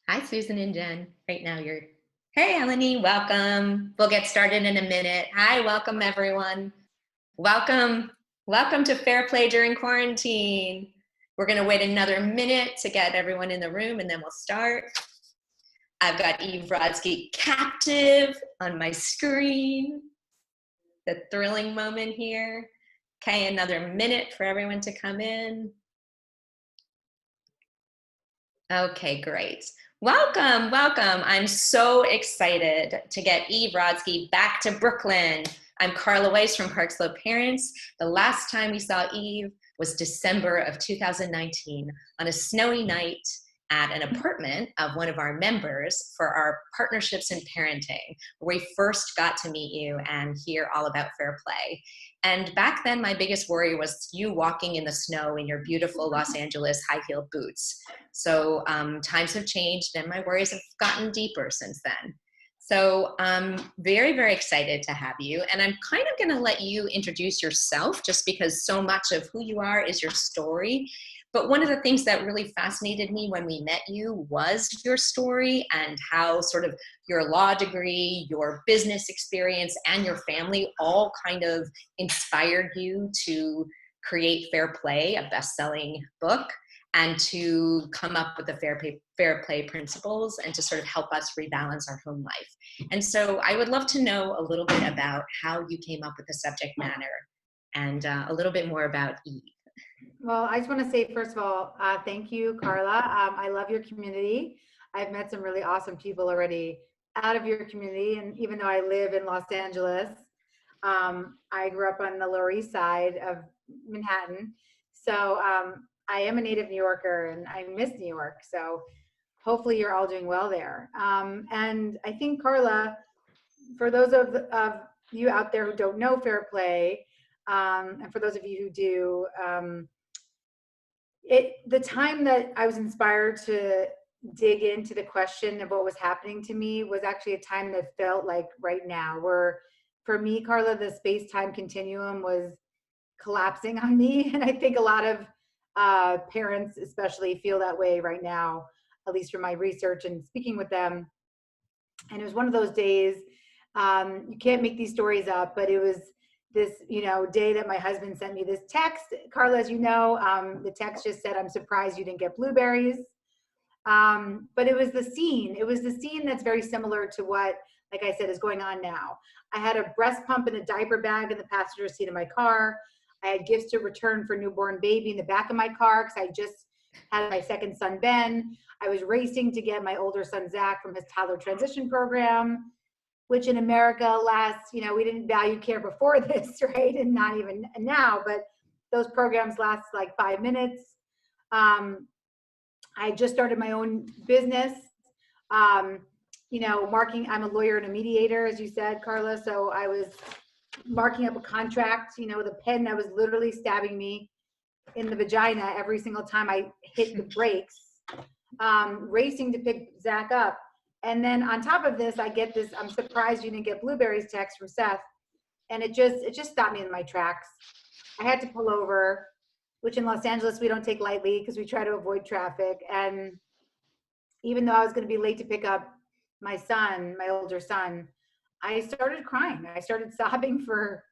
Hi, Susan and Jen. Right now you're, hey, Eleni, welcome. We'll get started in a minute. Hi, welcome everyone. Welcome. Welcome to Fair Play During Quarantine. We're gonna wait another minute to get everyone in the room and then we'll start. I've got Eve Rodsky captive on my screen. The thrilling moment here. Okay, another minute for everyone to come in. Okay, great. Welcome, welcome. I'm so excited to get Eve Rodsky back to Brooklyn. I'm Carla Weiss from Park Slope Parents. The last time we saw Eve was December of 2019 on a snowy night at an apartment of one of our members for our partnerships in parenting, where we first got to meet you and hear all about fair play. And back then, my biggest worry was you walking in the snow in your beautiful Los Angeles high-heeled boots. So times have changed and my worries have gotten deeper since then. So I'm very, very excited to have you. And I'm kind of gonna let you introduce yourself just because so much of who you are is your story. But one of the things that really fascinated me when we met you was your story and how sort of your law degree, your business experience, and your family all kind of inspired you to create Fair Play, a best-selling book, and to come up with the fair play principles and to sort of help us rebalance our home life. And so I would love to know a little bit about how you came up with the subject matter and a little bit more about Eve. Well, I just want to say, first of all, thank you, Carla. I love your community. I've met some really awesome people already out of your community. And even though I live in Los Angeles, I grew up on the Lower East Side of Manhattan. So I am a native New Yorker and I miss New York. So hopefully you're all doing well there. And I think, Carla, for those of you out there who don't know Fair Play, and for those of you who do, the time that I was inspired to dig into the question of what was happening to me was actually a time that felt like right now, where for me, Carla, the space-time continuum was collapsing on me. And I think a lot of parents especially feel that way right now, at least from my research and speaking with them. And it was one of those days, you can't make these stories up, but it was this, day that my husband sent me this text. Carla, as you know, the text just said, "I'm surprised you didn't get blueberries." But it was the scene. It was the scene that's very similar to what, like I said, is going on now. I had a breast pump and a diaper bag in the passenger seat of my car. I had gifts to return for newborn baby in the back of my car because I just had my second son, Ben. I was racing to get my older son, Zach, from his toddler transition program, which in America lasts, we didn't value care before this, right? And not even now, but those programs last like 5 minutes. I just started my own business, I'm a lawyer and a mediator, as you said, Carla. So I was marking up a contract, with a pen that was literally stabbing me in the vagina every single time I hit the brakes, racing to pick Zach up. And then on top of this, I get this, "I'm surprised you didn't get blueberries" text from Seth. And it just stopped me in my tracks. I had to pull over, which in Los Angeles, we don't take lightly because we try to avoid traffic. And even though I was going to be late to pick up my son, my older son, I started crying. I started sobbing for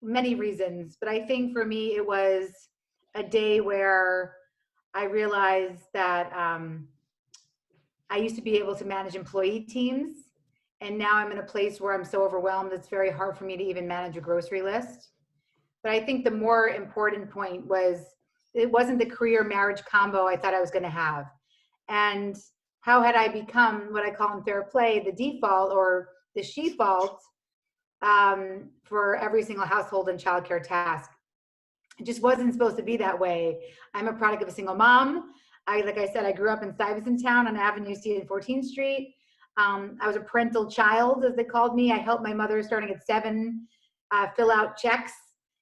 many reasons. But I think for me, it was a day where I realized that I used to be able to manage employee teams. And now I'm in a place where I'm so overwhelmed, it's very hard for me to even manage a grocery list. But I think the more important point was it wasn't the career marriage combo I thought I was going to have. And how had I become what I call in Fair Play, the default or the she-fault for every single household and childcare task? It just wasn't supposed to be that way. I'm a product of a single mom. Like I said, I grew up in Stuyvesant Town on Avenue C and 14th Street. I was a parental child, as they called me. I helped my mother, starting at 7, fill out checks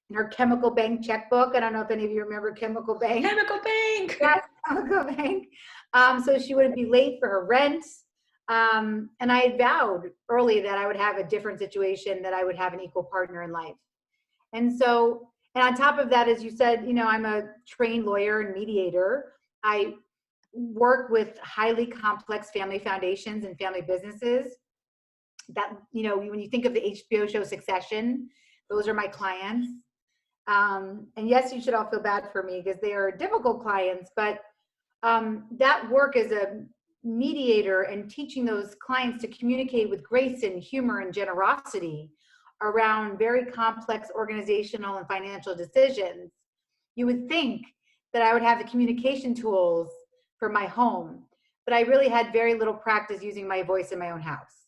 in her Chemical Bank checkbook. I don't know if any of you remember Chemical Bank. Chemical Bank! Yes, Chemical Bank. So she wouldn't be late for her rent. And I had vowed early that I would have a different situation, that I would have an equal partner in life. And so, and on top of that, as you said, I'm a trained lawyer and mediator. I work with highly complex family foundations and family businesses. That, when you think of the HBO show Succession, those are my clients. And yes, you should all feel bad for me because they are difficult clients, but that work as a mediator and teaching those clients to communicate with grace and humor and generosity around very complex organizational and financial decisions, you would think that I would have the communication tools for my home, but I really had very little practice using my voice in my own house.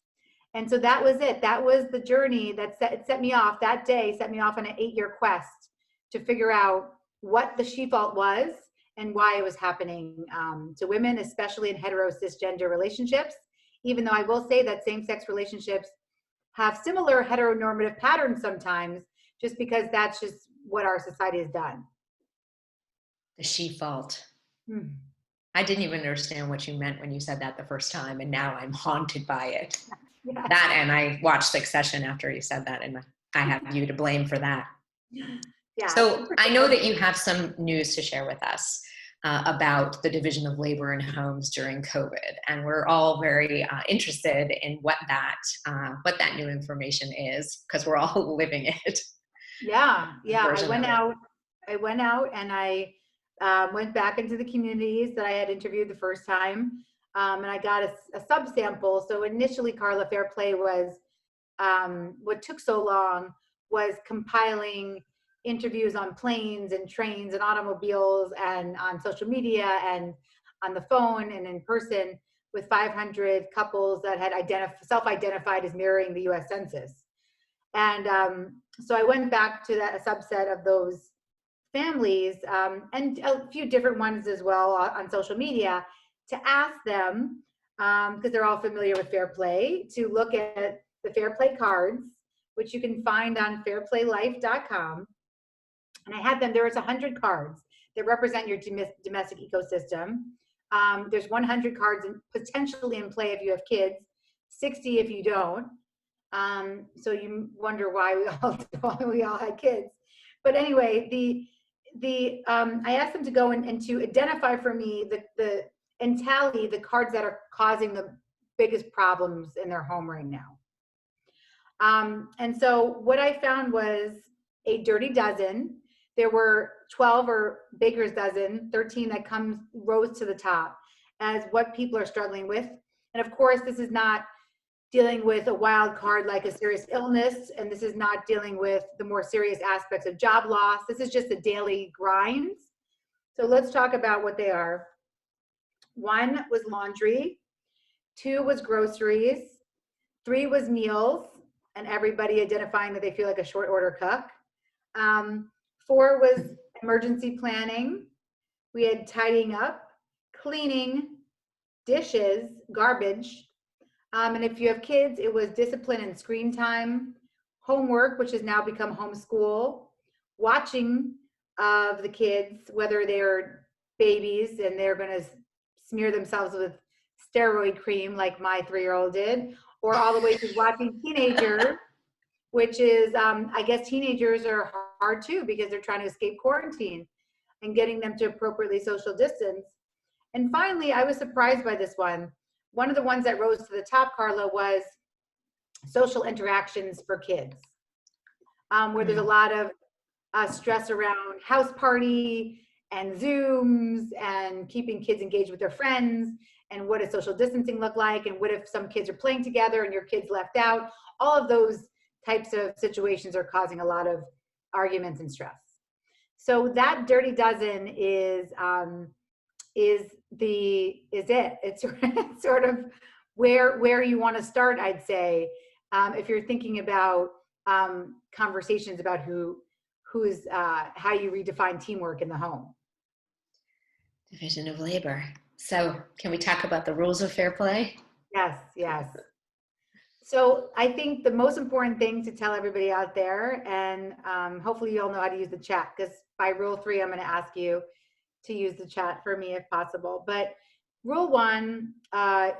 And so that was it. That was the journey that set me off that day, set me off on an 8-year quest to figure out what the she fault was and why it was happening to women, especially in hetero cisgender relationships, even though I will say that same-sex relationships have similar heteronormative patterns sometimes, just because that's just what our society has done. The she fault. I didn't even understand what you meant when you said that the first time, and now I'm haunted by it. Yeah. That, and I watched Succession after you said that, and I have you to blame for that. Yeah. So I know that you have some news to share with us about the division of labor in homes during COVID, and we're all very interested in what that new information is, because we're all living it. Yeah. I went out and I went back into the communities that I had interviewed the first time, and I got a subsample. So initially, Carla, Fair Play was what took so long was compiling interviews on planes and trains and automobiles and on social media and on the phone and in person with 500 couples that had self-identified as mirroring the US Census. And so I went back to a subset of those families and a few different ones as well on social media to ask them, because they're all familiar with Fair Play, to look at the Fair Play cards, which you can find on fairplaylife.com. And I had them, there was 100 cards that represent your domestic ecosystem. There's 100 cards potentially in play if you have kids, 60 if you don't. So you wonder why we all had kids. But anyway, I asked them to go and to identify for me and tally the cards that are causing the biggest problems in their home right now. And so what I found was a dirty dozen. There were 12 or baker's dozen, 13 that rose to the top as what people are struggling with. And of course, this is not dealing with a wild card like a serious illness, and this is not dealing with the more serious aspects of job loss. This is just the daily grinds. So let's talk about what they are. 1 was laundry, 2 was groceries, 3 was meals, and everybody identifying that they feel like a short order cook. 4 was emergency planning. We had tidying up, cleaning, dishes, garbage. And if you have kids, it was discipline and screen time, homework, which has now become homeschool, watching of the kids, whether they're babies and they're going to smear themselves with steroid cream like my 3-year-old did, or all the way to watching teenagers, which is, I guess teenagers are hard too because they're trying to escape quarantine and getting them to appropriately social distance. And finally, I was surprised by this one. One of the ones that rose to the top, Carla, was social interactions for kids, where there's a lot of stress around house party and Zooms and keeping kids engaged with their friends, and what does social distancing look like, and what if some kids are playing together and your kid's left out. All of those types of situations are causing a lot of arguments and stress. So that dirty dozen is it. It's sort of where you want to start, I'd say, if you're thinking about conversations about how you redefine teamwork in the home. Division of labor. So can we talk about the rules of fair play? Yes. So I think the most important thing to tell everybody out there, and hopefully you all know how to use the chat, because by rule 3, I'm going to ask you to use the chat for me if possible. But rule 1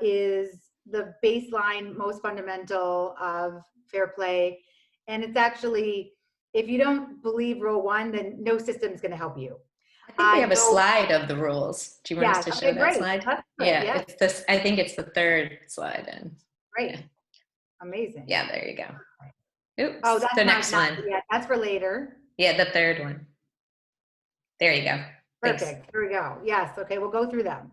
is the baseline, most fundamental of fair play. And it's actually, if you don't believe rule 1, then no system is going to help you. I think we have a Go, slide of the rules. Do you want us yes, to okay, show that great. slide? That's good, Yeah, yes, it's this, I think it's the third slide. And great, yeah, amazing. yeah, there you go. Oh, Oops, that's the next not one. yet, that's for later. Yeah, the third one. There you go. Thanks. Perfect, here we go. Yes, okay, we'll go through them.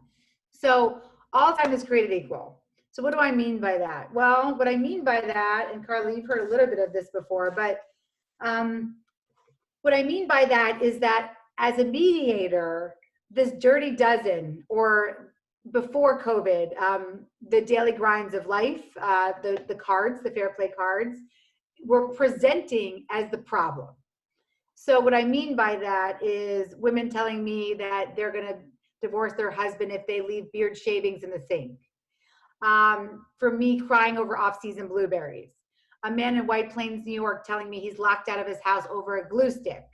So all time is created equal. So what do I mean by that? Well, what I mean by that, and Carla, you've heard a little bit of this before, but um, what I mean by that is that as a mediator, this dirty dozen, or before COVID, the daily grinds of life, the cards, the fair play cards, were presenting as the problem. So what I mean by that is women telling me that they're going to divorce their husband if they leave beard shavings in the sink. For me, crying over off-season blueberries. A man in White Plains, New York, telling me he's locked out of his house over a glue stick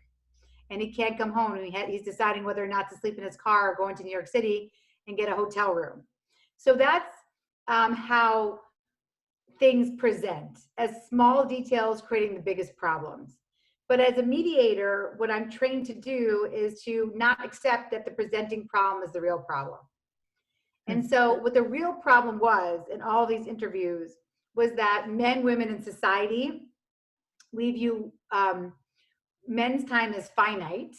and he can't come home. And he's deciding whether or not to sleep in his car or go into New York City and get a hotel room. So that's how things present, as small details creating the biggest problems. But as a mediator, what I'm trained to do is to not accept that the presenting problem is the real problem. And so what the real problem was in all these interviews was that men, women in society, we view men's time as finite,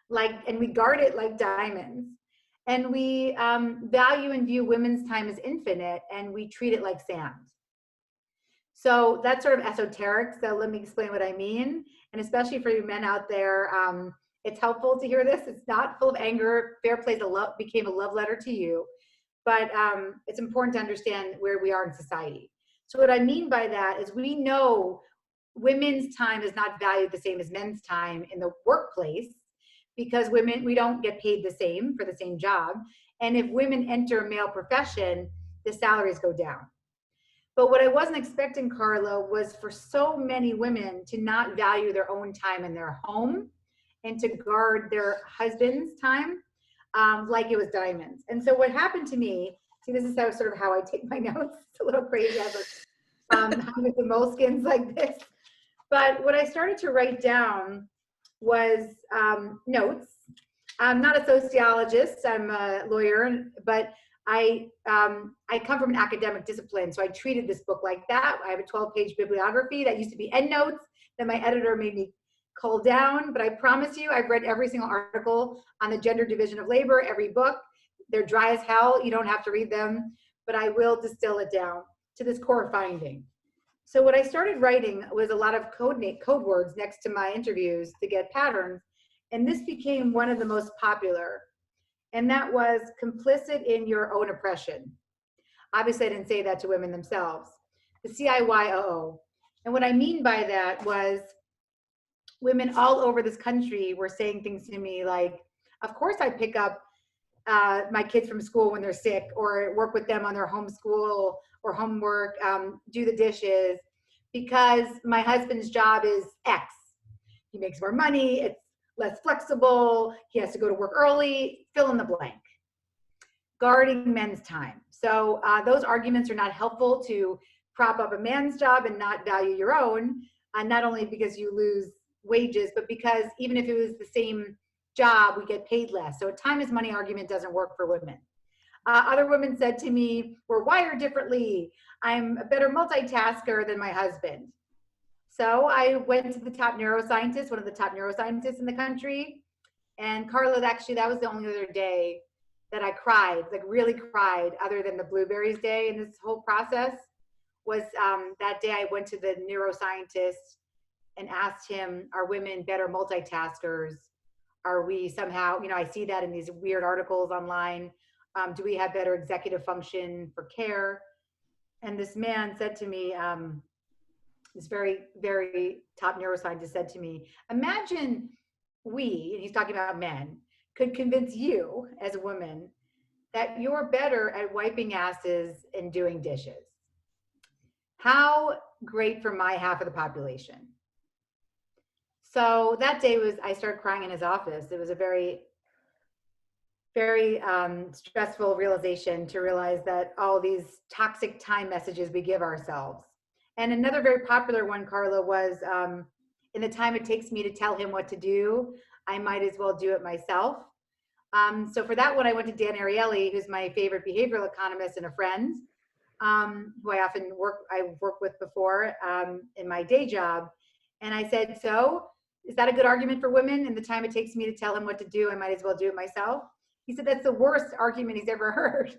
and we guard it like diamonds. And we value and view women's time as infinite, and we treat it like sand. So that's sort of esoteric. So let me explain what I mean. And especially for you men out there, it's helpful to hear this. It's not full of anger. Fair play became a love letter to you. But it's important to understand where we are in society. So what I mean by that is we know women's time is not valued the same as men's time in the workplace, because women, we don't get paid the same for the same job. And if women enter a male profession, the salaries go down. But what I wasn't expecting, Carla, was for so many women to not value their own time in their home and to guard their husband's time like it was diamonds. And so what happened to me, see, this is how I take my notes. It's a little crazy. I have with the moleskins like this. But what I started to write down was notes. I'm not a sociologist. I'm a lawyer, but I come from an academic discipline, so I treated this book like that. I have a 12-page bibliography that used to be endnotes that my editor made me cull down, but I promise you, I've read every single article on the gender division of labor, every book. They're dry as hell. You don't have to read them, but I will distill it down to this core finding. So what I started writing was a lot of code words next to my interviews to get patterns, and this became one of the most popular. And that was complicit in your own oppression. Obviously, I didn't say that to women themselves. The CIYOO. And what I mean by that was women all over this country were saying things to me like, of course I pick up my kids from school when they're sick, or work with them on their homeschool or homework, do the dishes, because my husband's job is X. He makes more money, it's less flexible, he has to go to work early, fill in the blank. Guarding men's time. So those arguments are not helpful to prop up a man's job and not value your own, not only because you lose wages, but because even if it was the same job, we get paid less. So a time is money argument doesn't work for women. Other women said to me, we're wired differently. I'm a better multitasker than my husband. So I went to the top neuroscientist, one of the top neuroscientists in the country. And Carla, actually, that was the only other day that I cried, like really cried, other than the blueberries day in this whole process, was that day I went to the neuroscientist and asked him, are women better multitaskers? Are we somehow, I see that in these weird articles online. Do we have better executive function for care? And this man said to me, this very, very top neuroscientist said to me, imagine we, and he's talking about men, could convince you as a woman that you're better at wiping asses and doing dishes. How great for my half of the population. So that day I started crying in his office. It was a very, very stressful realization to realize that all these toxic time messages we give ourselves. And another very popular one, Carla, was in the time it takes me to tell him what to do, I might as well do it myself. So for that one, I went to Dan Ariely, who's my favorite behavioral economist and a friend, who I've worked with before in my day job. And I said, so is that a good argument for women? In the time it takes me to tell him what to do, I might as well do it myself. He said, that's the worst argument he's ever heard,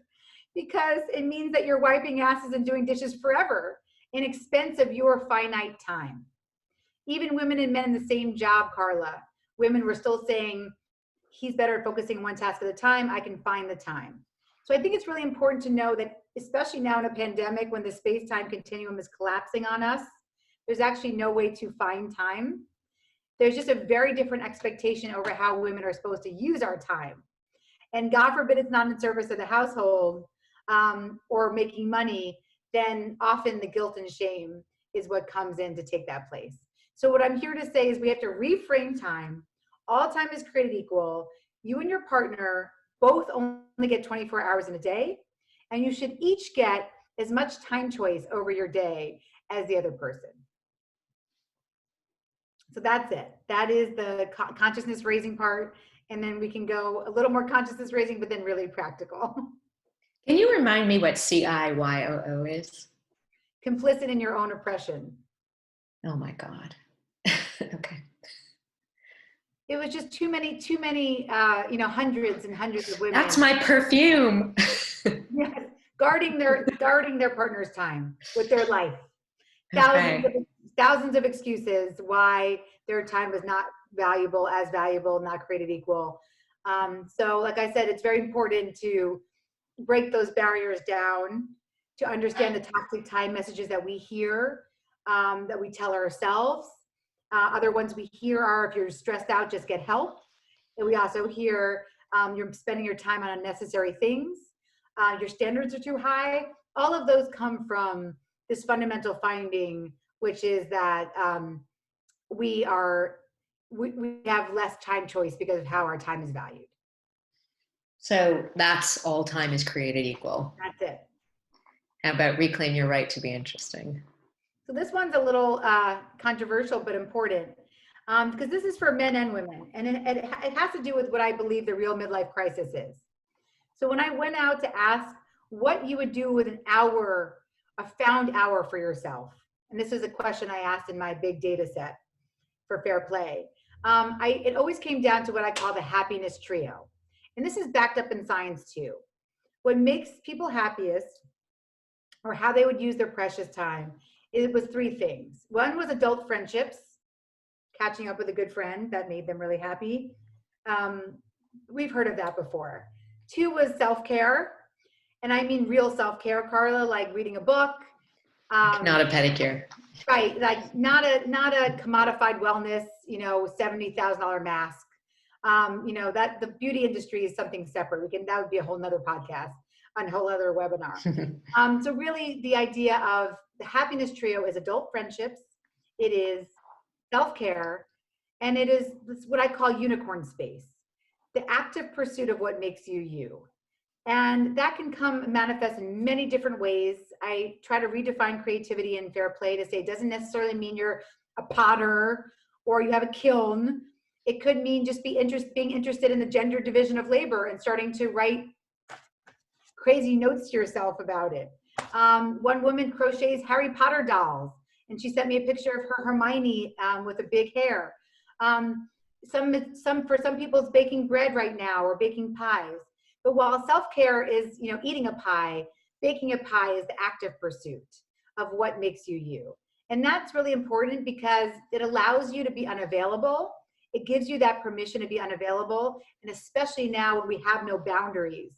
because it means that you're wiping asses and doing dishes forever in expense of your finite time. Even women and men in the same job, Carla, women were still saying, he's better at focusing on one task at a time. I can find the time. So I think it's really important to know that, especially now in a pandemic, when the space-time continuum is collapsing on us, there's actually no way to find time. There's just a very different expectation over how women are supposed to use our time. And God forbid it's not in service of the household or making money, then often the guilt and shame is what comes in to take that place. So what I'm here to say is we have to reframe time. All time is created equal. You and your partner both only get 24 hours in a day, and you should each get as much time choice over your day as the other person. So that's it. That is the consciousness raising part. And then we can go a little more consciousness raising, but then really practical. Can you remind me what CIYOO is? Complicit in your own oppression. Oh my God. Okay. It was just too many, hundreds and hundreds of women. That's my perfume. Yes, guarding their partner's time with their life. Thousands of excuses why their time was not valuable, not created equal. So like I said, it's very important to break those barriers down, to understand the toxic time messages that we hear, that we tell ourselves. Other ones we hear are, if you're stressed out, just get help. And we also hear you're spending your time on unnecessary things. Your standards are too high. All of those come from this fundamental finding, which is that we have less time choice because of how our time is valued. So that's all time is created equal. That's it. How about reclaim your right to be interesting? So this one's a little controversial, but important, because this is for men and women, and it has to do with what I believe the real midlife crisis is. So when I went out to ask what you would do with a found hour for yourself, and this is a question I asked in my big data set for Fair Play, it always came down to what I call the happiness trio. And this is backed up in science too. What makes people happiest, or how they would use their precious time, it was three things. One was adult friendships, catching up with a good friend that made them really happy. We've heard of that before. Two was self-care. And I mean real self-care, Carla, like reading a book. Not a pedicure. Right, like not a commodified wellness, $70,000 mask. That the beauty industry is something separate. That would be a whole nother podcast, a whole other webinar. So really the idea of the happiness trio is adult friendships, it is self-care, and it is what I call unicorn space, the active pursuit of what makes you you. And that can manifest in many different ways. I try to redefine creativity in Fair Play to say it doesn't necessarily mean you're a potter or you have a kiln. It could mean just being interested in the gender division of labor and starting to write crazy notes to yourself about it. One woman crochets Harry Potter dolls, and she sent me a picture of her Hermione with a big hair. For some people, it's baking bread right now or baking pies. But while self-care is, eating a pie, baking a pie is the active pursuit of what makes you you. And that's really important because it allows you to be unavailable. It gives you that permission to be unavailable. And especially now when we have no boundaries,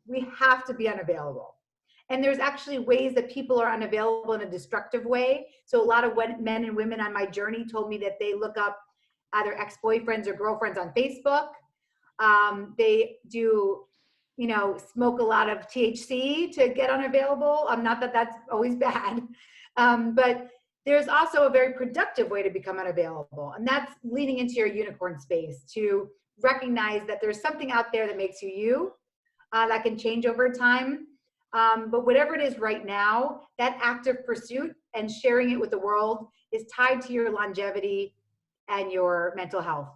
we have to be unavailable. And there's actually ways that people are unavailable in a destructive way. So a lot of men and women on my journey told me that they look up either ex-boyfriends or girlfriends on Facebook. They do, smoke a lot of THC to get unavailable. Not that that's always bad, but there's also a very productive way to become unavailable. And that's leaning into your unicorn space to recognize that there's something out there that makes you you, that can change over time. But whatever it is right now, that active pursuit and sharing it with the world is tied to your longevity and your mental health.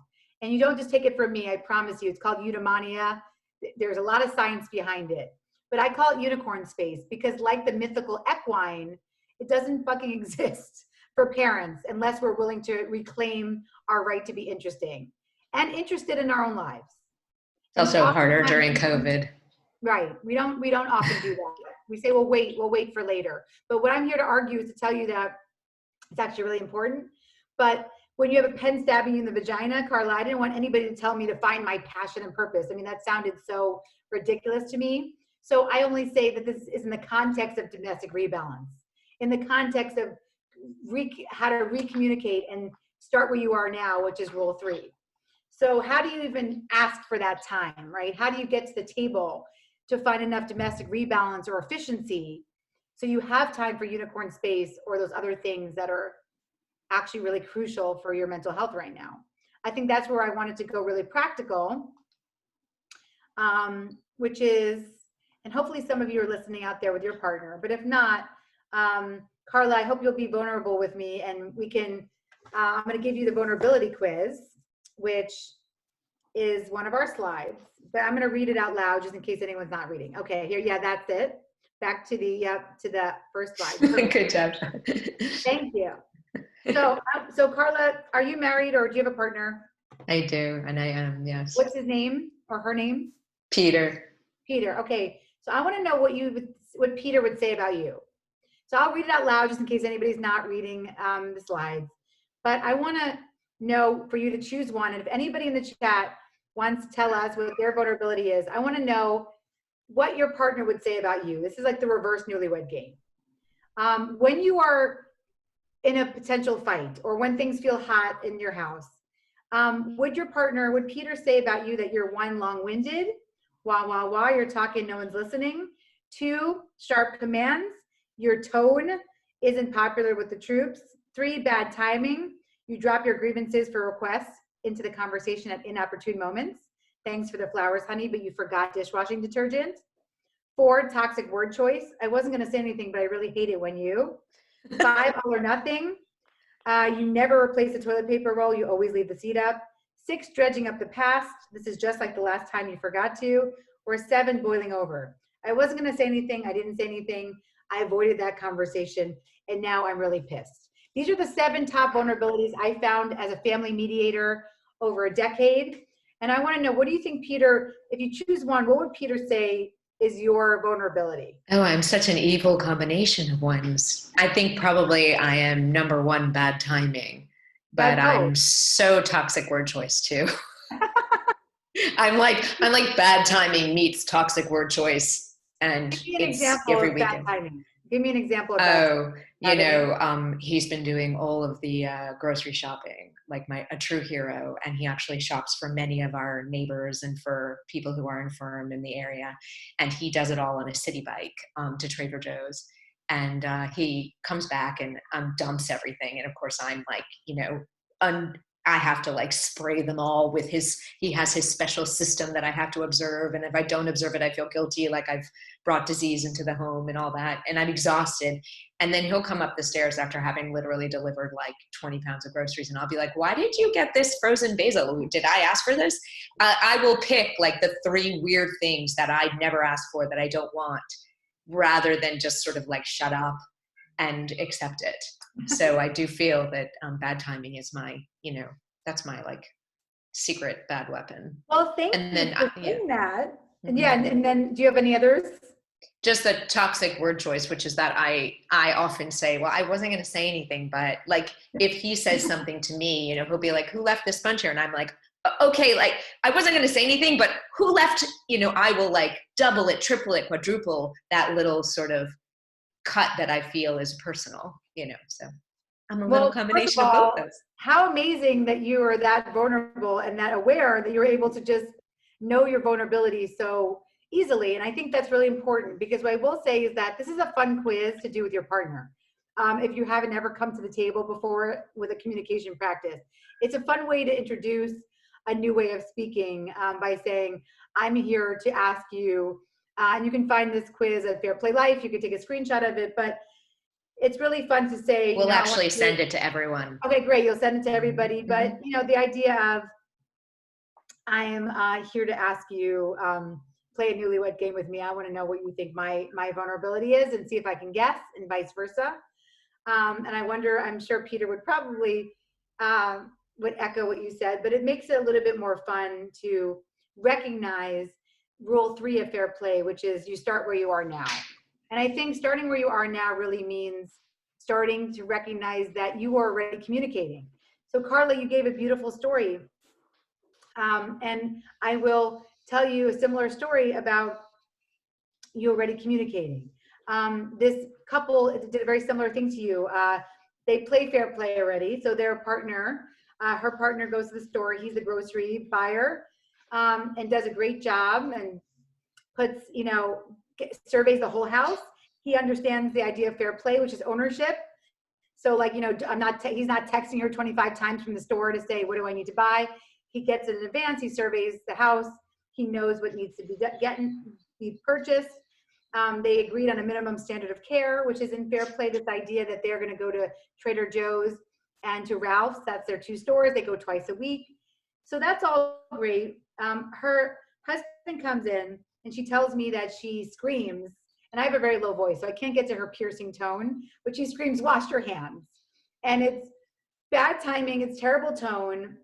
And you don't just take it from me, I promise you. It's called eudaimonia. There's a lot of science behind it. But I call it unicorn space because, like the mythical equine, it doesn't fucking exist for parents unless we're willing to reclaim our right to be interesting and interested in our own lives. It's also harder during COVID. Right. We don't often do that. We say, we'll wait for later. But what I'm here to argue is to tell you that it's actually really important. But when you have a pen stabbing you in the vagina, Carla, I didn't want anybody to tell me to find my passion and purpose. I mean, that sounded so ridiculous to me. So I only say that this is in the context of domestic rebalance, in the context of how to recommunicate and start where you are now, which is rule 3. So how do you even ask for that time, right? How do you get to the table to find enough domestic rebalance or efficiency so you have time for unicorn space or those other things that are actually really crucial for your mental health right now? I think that's where I wanted to go really practical, which is, and hopefully some of you are listening out there with your partner, but if not, Carla, I hope you'll be vulnerable with me and we can, I'm going to give you the vulnerability quiz, which is one of our slides, but I'm going to read it out loud just in case anyone's not reading. Okay, here, yeah, that's it. Back to the first slide. Good job. Thank you. So Carla, are you married or do you have a partner? I do, and I am, yes. What's his name or her name? Peter. Peter. Okay, so I want to know what Peter would say about you. So I'll read it out loud just in case anybody's not reading the slides. But I want to know for you to choose one, and if anybody in the chat wants to tell us what their vulnerability is, I want to know what your partner would say about you. This is like the reverse newlywed game. When you are in a potential fight or when things feel hot in your house, would Peter say about you that you're 1, long-winded, you're talking, no one's listening, 2, sharp commands, your tone isn't popular with the troops, 3, bad timing, you drop your grievances for requests into the conversation at inopportune moments, thanks for the flowers, honey, but you forgot dishwashing detergent, 4, toxic word choice, I wasn't going to say anything, but I really hate it when you, 5, all or nothing, you never replace the toilet paper roll, you always leave the seat up, 6, dredging up the past, this is just like the last time you forgot to, or 7, boiling over. I wasn't going to say anything, I didn't say anything, I avoided that conversation, and now I'm really pissed. These are the 7 top vulnerabilities I found as a family mediator over a decade, and I want to know, what do you think, Peter, if you choose one, what would Peter say is your vulnerability? Oh, I'm such an evil combination of ones. I think probably I am number 1, bad timing, but I'm so toxic word choice too. I'm like bad timing meets toxic word choice, and it's every weekend. Bad timing. Give me an example of that. He's been doing all of the grocery shopping, like a true hero, and he actually shops for many of our neighbors and for people who are infirm in the area, and he does it all on a city bike to Trader Joe's, and he comes back and dumps everything, and of course I'm like, I have to like spray them all with he has his special system that I have to observe. And if I don't observe it, I feel guilty. Like I've brought disease into the home and all that. And I'm exhausted. And then he'll come up the stairs after having literally delivered like 20 pounds of groceries. And I'll be like, why did you get this frozen basil? Did I ask for this? I will pick like the 3 weird things that I never asked for that I don't want, rather than just sort of like shut up and accept it. So I do feel that bad timing is my, that's my like secret bad weapon. Well, thank you for saying that. And and then do you have any others? Just the toxic word choice, which is that I often say, well, I wasn't going to say anything, but like if he says something to me, he'll be like, who left this sponge here? And I'm like, okay, like I wasn't going to say anything, but who left, I will like double it, triple it, quadruple that little sort of cut that I feel is personal, so I'm a little combination of both those. How amazing that you are that vulnerable and that aware that you're able to just know your vulnerability so easily. And I think that's really important, because what I will say is that this is a fun quiz to do with your partner. If you haven't ever come to the table before with a communication practice, it's a fun way to introduce a new way of speaking by saying, I'm here to ask you, and you can find this quiz at Fair Play Life. You can take a screenshot of it, but it's really fun to say. We'll actually send it to everyone. Okay, great. You'll send it to everybody. But, the idea of I am here to ask you, play a newlywed game with me. I want to know what you think my vulnerability is and see if I can guess, and vice versa. And I wonder, I'm sure Peter would probably would echo what you said, but it makes it a little bit more fun to recognize rule 3 of fair play, which is you start where you are now. And I think starting where you are now really means starting to recognize that you are already communicating. So Carla, you gave a beautiful story. And I will tell you a similar story about you already communicating. This couple did a very similar thing to you. They play fair play already. So their partner, her partner goes to the store. He's a grocery buyer, and does a great job and puts, surveys the whole house. He understands the idea of fair play, which is ownership. So like, he's not texting her 25 times from the store to say, what do I need to buy? He gets it in advance. He surveys the house. He knows what needs to be purchased. They agreed on a minimum standard of care, which is in fair play, this idea that they're going to go to Trader Joe's and to Ralph's. That's their 2 stores. They go twice a week. So that's all great. Her husband comes in and she tells me that she screams, and I have a very low voice, so I can't get to her piercing tone, but she screams, wash your hands. And it's bad timing. It's terrible tone,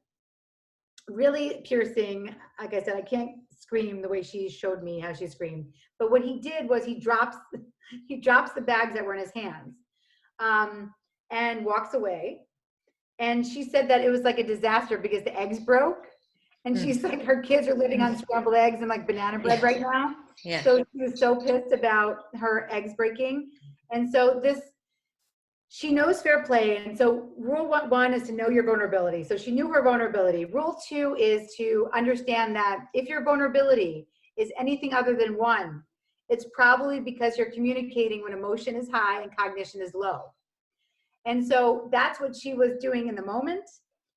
really piercing. Like I said, I can't scream the way she showed me how she screamed. But what he did was he drops the bags that were in his hands, and walks away. And she said that it was like a disaster because the eggs broke. And she's like, her kids are living on scrambled eggs and like banana bread right now. Yeah. So she was so pissed about her eggs breaking. And so she knows fair play. And so rule 1 is to know your vulnerability. So she knew her vulnerability. Rule 2 is to understand that if your vulnerability is anything other than 1, it's probably because you're communicating when emotion is high and cognition is low. And so that's what she was doing in the moment.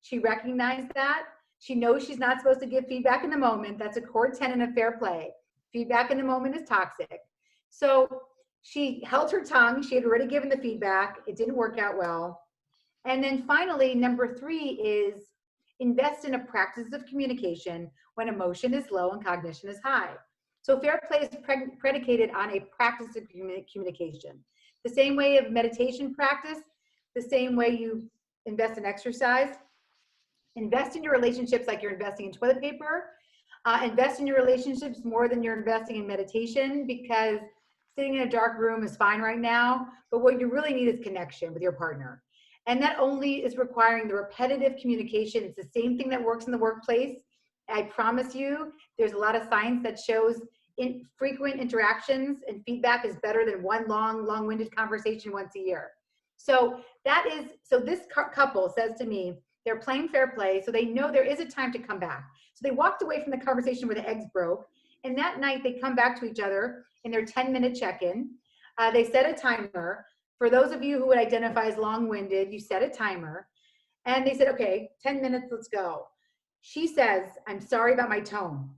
She recognized that. She knows she's not supposed to give feedback in the moment. That's a core tenet of fair play. Feedback in the moment is toxic. So she held her tongue. She had already given the feedback. It didn't work out well. And then finally, number 3 is invest in a practice of communication when emotion is low and cognition is high. So fair play is predicated on a practice of communication. The same way of meditation practice, the same way you invest in exercise. Invest in your relationships like you're investing in toilet paper. Invest in your relationships more than you're investing in meditation, because sitting in a dark room is fine right now, but what you really need is connection with your partner. And that only is requiring the repetitive communication. It's the same thing that works in the workplace. I promise you, there's a lot of science that shows frequent interactions and feedback is better than one long-winded conversation once a year. So this couple says to me, they're playing fair play, so they know there is a time to come back. So they walked away from the conversation where the eggs broke, and that night they come back to each other in their 10-minute check-in. They set a timer. For those of you who would identify as long-winded, you set a timer. And they said, okay, 10 minutes, let's go. She says, I'm sorry about my tone.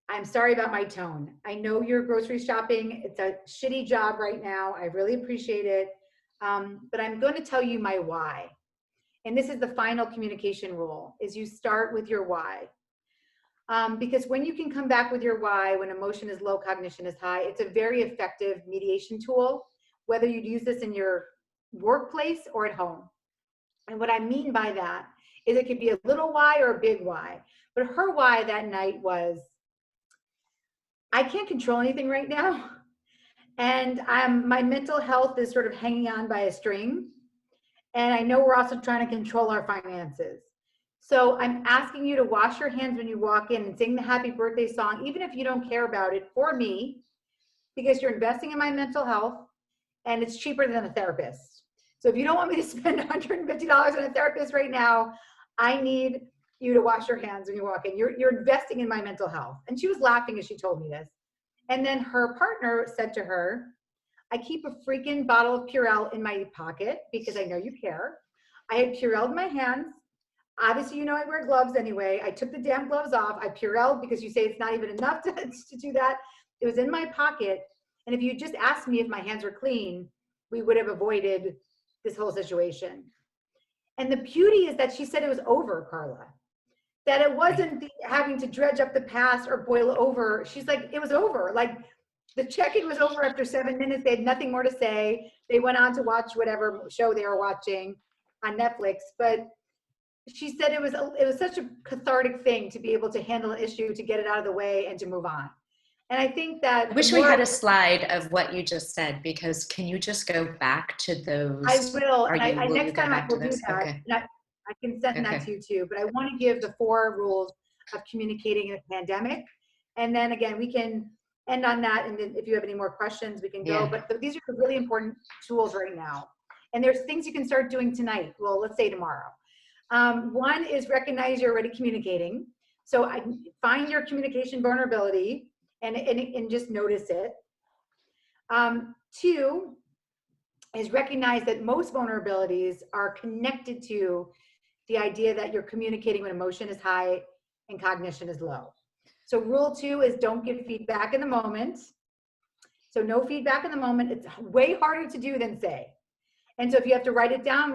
I'm sorry about my tone. I know you're grocery shopping. It's a shitty job right now. I really appreciate it. But I'm going to tell you my why. And this is the final communication rule, is you start with your why. Because when you can come back with your why, when emotion is low, cognition is high, it's a very effective mediation tool, whether you use this in your workplace or at home. And what I mean by that is it could be a little why or a big why. But her why that night was, I can't control anything right now. And my mental health is sort of hanging on by a string. And I know we're also trying to control our finances. So I'm asking you to wash your hands when you walk in and sing the happy birthday song, even if you don't care about it, for me, because you're investing in my mental health and it's cheaper than a therapist. So if you don't want me to spend $150 on a therapist right now, I need you to wash your hands when you walk in. You're investing in my mental health. And she was laughing as she told me this. And then her partner said to her, I keep a freaking bottle of Purell in my pocket because I know you care. I had Purelled my hands. Obviously, you know I wear gloves anyway. I took the damn gloves off. I Purelled because you say it's not even enough to do that. It was in my pocket. And if you just asked me if my hands were clean, we would have avoided this whole situation. And the beauty is that she said it was over, Carla. that it wasn't having to dredge up the past or boil over. She's like, it was over. Like the check-in was over after 7 minutes. They had nothing more to say. They went on to watch whatever show they were watching on Netflix. But she said it was such a cathartic thing to be able to handle an issue, to get it out of the way, and to move on. And I think that I wish we had a slide of what you just said, because can you just go back to those? I will. Are And you, will you next go time I back to will do those? that. Okay. And I can send that to you too. But I want to give the 4 rules of communicating in a pandemic. And then again, we can end on that. And then if you have any more questions, we can go. Yeah. But these are really important tools right now. And there's things you can start doing tonight. Well, let's say tomorrow. One is recognize you're already communicating. So find your communication vulnerability and just notice it. 2 is recognize that most vulnerabilities are connected to the idea that you're communicating when emotion is high and cognition is low. So rule 2 is don't give feedback in the moment. So no feedback in the moment. It's way harder to do than say. And so if you have to write it down,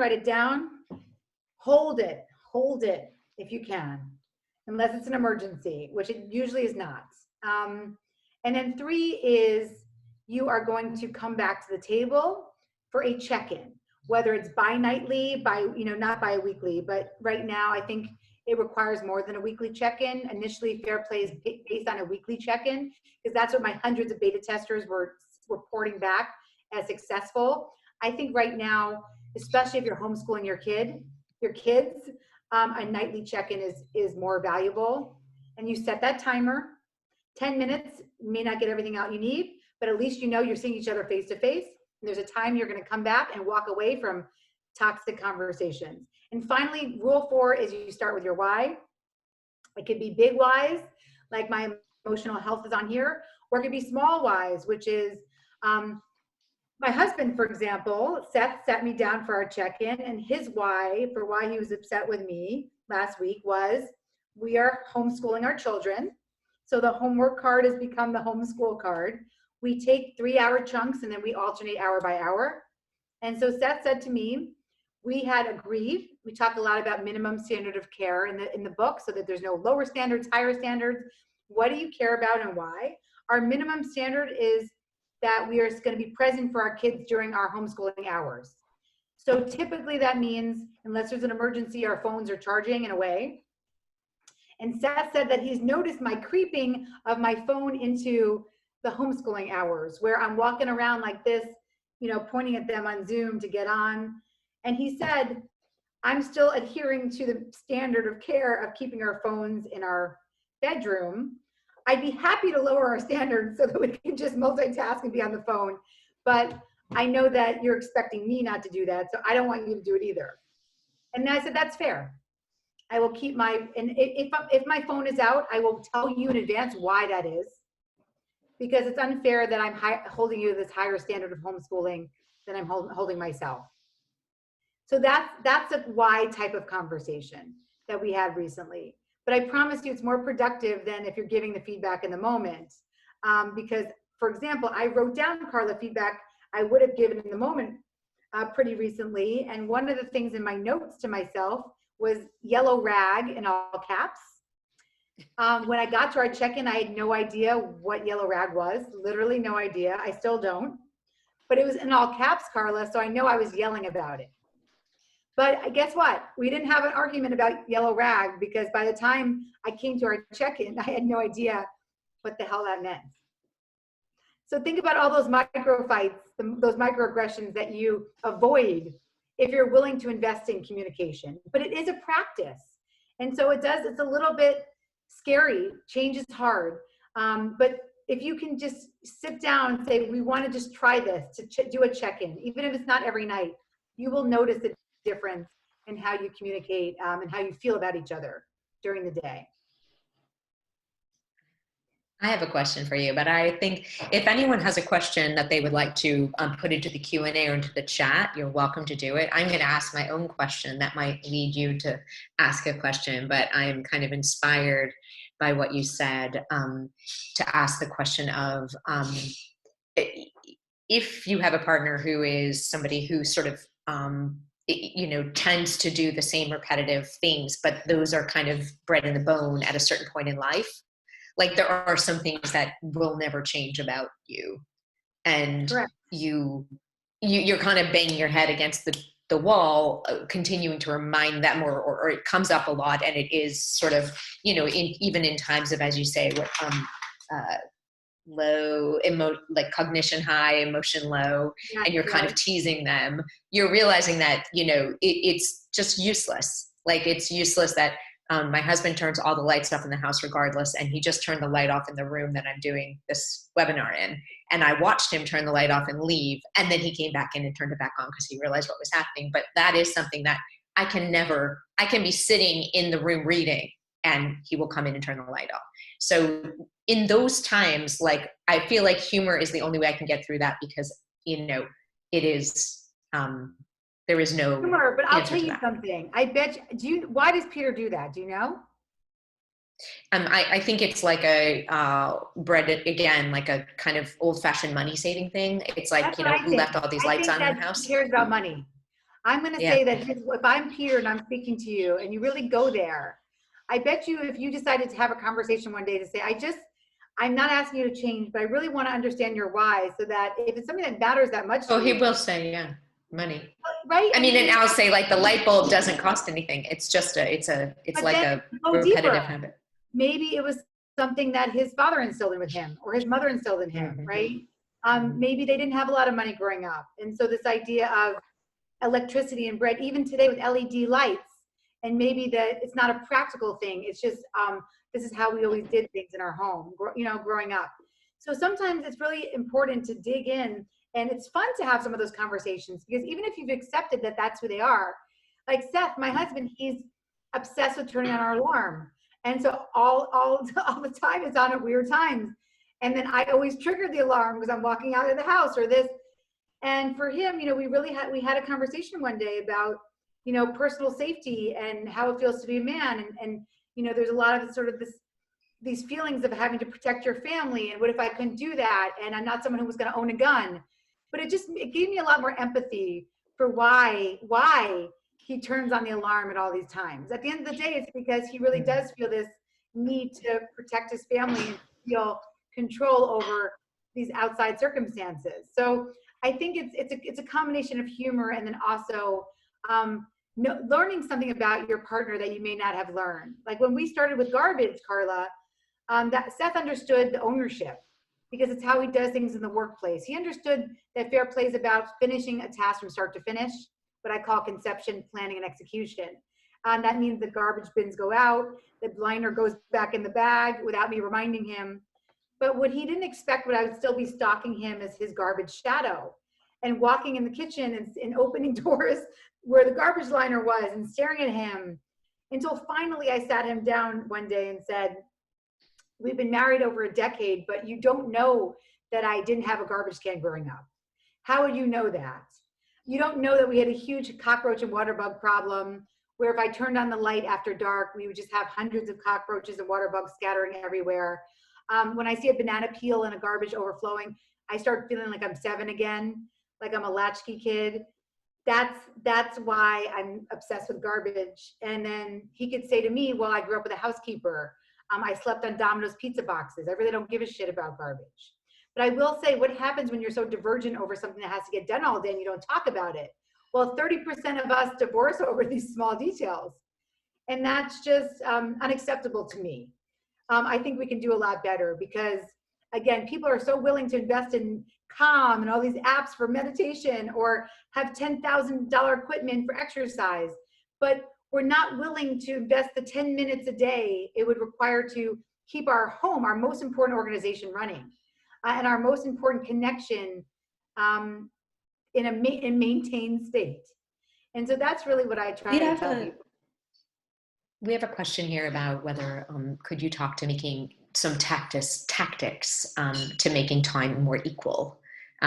hold it if you can, unless it's an emergency, which it usually is not. And then 3 is you are going to come back to the table for a check-in, whether it's bi-nightly, not bi-weekly, but right now I think it requires more than a weekly check-in. Initially, Fair Play is based on a weekly check-in, because that's what my hundreds of beta testers were reporting back as successful. I think right now, especially if you're homeschooling your kids, a nightly check-in is more valuable. And you set that timer. 10 minutes may not get everything out you need, but at least you know you're seeing each other face to face. And there's a time you're going to come back and walk away from toxic conversations. And finally, rule 4 is you start with your why. It could be big whys, like my emotional health is on here, or it could be small whys, which is my husband, for example. Seth sat me down for our check-in, and his why for why he was upset with me last week was we are homeschooling our children. So the homework card has become the homeschool card. We take 3-hour chunks and then we alternate hour by hour. And so Seth said to me, we had agreed, we talked a lot about minimum standard of care in the book, so that there's no lower standards, higher standards. What do you care about and why? Our minimum standard is that we are going to be present for our kids during our homeschooling hours. So typically that means, unless there's an emergency, our phones are charging in a way. And Seth said that he's noticed my creeping of my phone into the homeschooling hours, where I'm walking around like this, pointing at them on Zoom to get on. And he said, I'm still adhering to the standard of care of keeping our phones in our bedroom. I'd be happy to lower our standards so that we can just multitask and be on the phone. But I know that you're expecting me not to do that, so I don't want you to do it either. And I said, that's fair. I will keep and if my phone is out, I will tell you in advance why that is, because it's unfair that I'm holding you to this higher standard of homeschooling than I'm holding myself. So that's a why type of conversation that we had recently. But I promise you it's more productive than if you're giving the feedback in the moment. Because, for example, I wrote down, Carla, feedback I would have given in the moment pretty recently. And one of the things in my notes to myself was yellow rag in all caps. When I got to our check-in, I had no idea what yellow rag was, literally no idea. I still don't. But it was in all caps, Carla, so I know I was yelling about it. But guess what? We didn't have an argument about yellow rag, because by the time I came to our check-in, I had no idea what the hell that meant. So think about all those micro fights, those microaggressions that you avoid if you're willing to invest in communication. But it is a practice. And so it's a little bit scary. Change is hard. But if you can just sit down and say, we want to just try this, to do a check-in, even if it's not every night, you will notice the difference in how you communicate and how you feel about each other during the day. I have a question for you, but I think if anyone has a question that they would like to put into the Q&A or into the chat, you're welcome to do it. I'm going to ask my own question that might lead you to ask a question, but I'm kind of inspired by what you said to ask the question of if you have a partner who is somebody who sort of tends to do the same repetitive things, but those are kind of bred in the bone at a certain point in life. Like there are some things that will never change about you, and Correct. you're kind of banging your head against the wall, continuing to remind them, or it comes up a lot, and it is sort of, even in times of, as you say, uh, low like cognition high, emotion low, Yes, and you're kind yes. of teasing them, you're realizing that, it's just useless. Like it's useless that my husband turns all the lights off in the house regardless, and he just turned the light off in the room that I'm doing this webinar in. And I watched him turn the light off and leave, and then he came back in and turned it back on because he realized what was happening. But that is something that I can be sitting in the room reading, and he will come in and turn the light off. So in those times, like, I feel like humor is the only way I can get through that, because, it is, there is no Humor, but I'll answer tell to you that. something. I bet why does Peter do that? Do you know? I think it's like a bred again, like a kind of old fashioned money saving thing. It's like, That's what I who think. left all these I lights think on in that the he house? cares about money. I'm going to Yeah. say that if I'm Peter and I'm speaking to you and you really go there, I bet you if you decided to have a conversation one day to say, I'm not asking you to change, but I really want to understand your why, so that if it's something that matters that much Oh, to he you, will say, yeah, money. right? I I mean, and mean, I'll say, like, the light bulb doesn't cost anything. It's just it's but like then a go deeper. repetitive habit. Maybe it was something that his father instilled in with him or his mother instilled in him, Mm-hmm. right? Maybe they didn't have a lot of money growing up. And so this idea of electricity and bread, even today with LED lights, and maybe that it's not a practical thing. It's just, this is how we always did things in our home, growing up. So sometimes it's really important to dig in, and it's fun to have some of those conversations, because even if you've accepted that that's who they are, like Seth, my husband, he's obsessed with turning on our alarm. And so all the time it's on at weird times. And then I always trigger the alarm because I'm walking out of the house or this. And for him, we had a conversation one day about, personal safety and how it feels to be a man. And there's a lot of sort of these feelings of having to protect your family. And what if I couldn't do that? And I'm not someone who was going to own a gun. But it gave me a lot more empathy for why he turns on the alarm at all these times. At the end of the day, it's because he really does feel this need to protect his family and feel control over these outside circumstances. So I think it's a combination of humor and then also learning something about your partner that you may not have learned. Like when we started with garbage, Carla, that Seth understood the ownership, because it's how he does things in the workplace. He understood that fair play is about finishing a task from start to finish, what I call conception, planning, and execution. That means the garbage bins go out, the liner goes back in the bag without me reminding him. But what he didn't expect, what I would still be stalking him, is his garbage shadow, and walking in the kitchen and opening doors where the garbage liner was and staring at him, until finally I sat him down one day and said, we've been married over a decade, but you don't know that I didn't have a garbage can growing up. How would you know that? You don't know that we had a huge cockroach and water bug problem, where if I turned on the light after dark, we would just have hundreds of cockroaches and water bugs scattering everywhere. When I see a banana peel in a garbage overflowing, I start feeling like I'm 7 again, like I'm a latchkey kid. That's why I'm obsessed with garbage. And then he could say to me, well, I grew up with a housekeeper. I slept on Domino's pizza boxes. I really don't give a shit about garbage. But I will say, what happens when you're so divergent over something that has to get done all day and you don't talk about it? Well, 30% of us divorce over these small details. And that's just unacceptable to me. I think we can do a lot better, because, again, people are so willing to invest in Calm and all these apps for meditation, or have $10,000 equipment for exercise. But we're not willing to invest the 10 minutes a day it would require to keep our home, our most important organization, running, and our most important connection in a maintained state. And so that's really what I try to tell people. We have a question here about whether could you talk to making some tactics to making time more equal,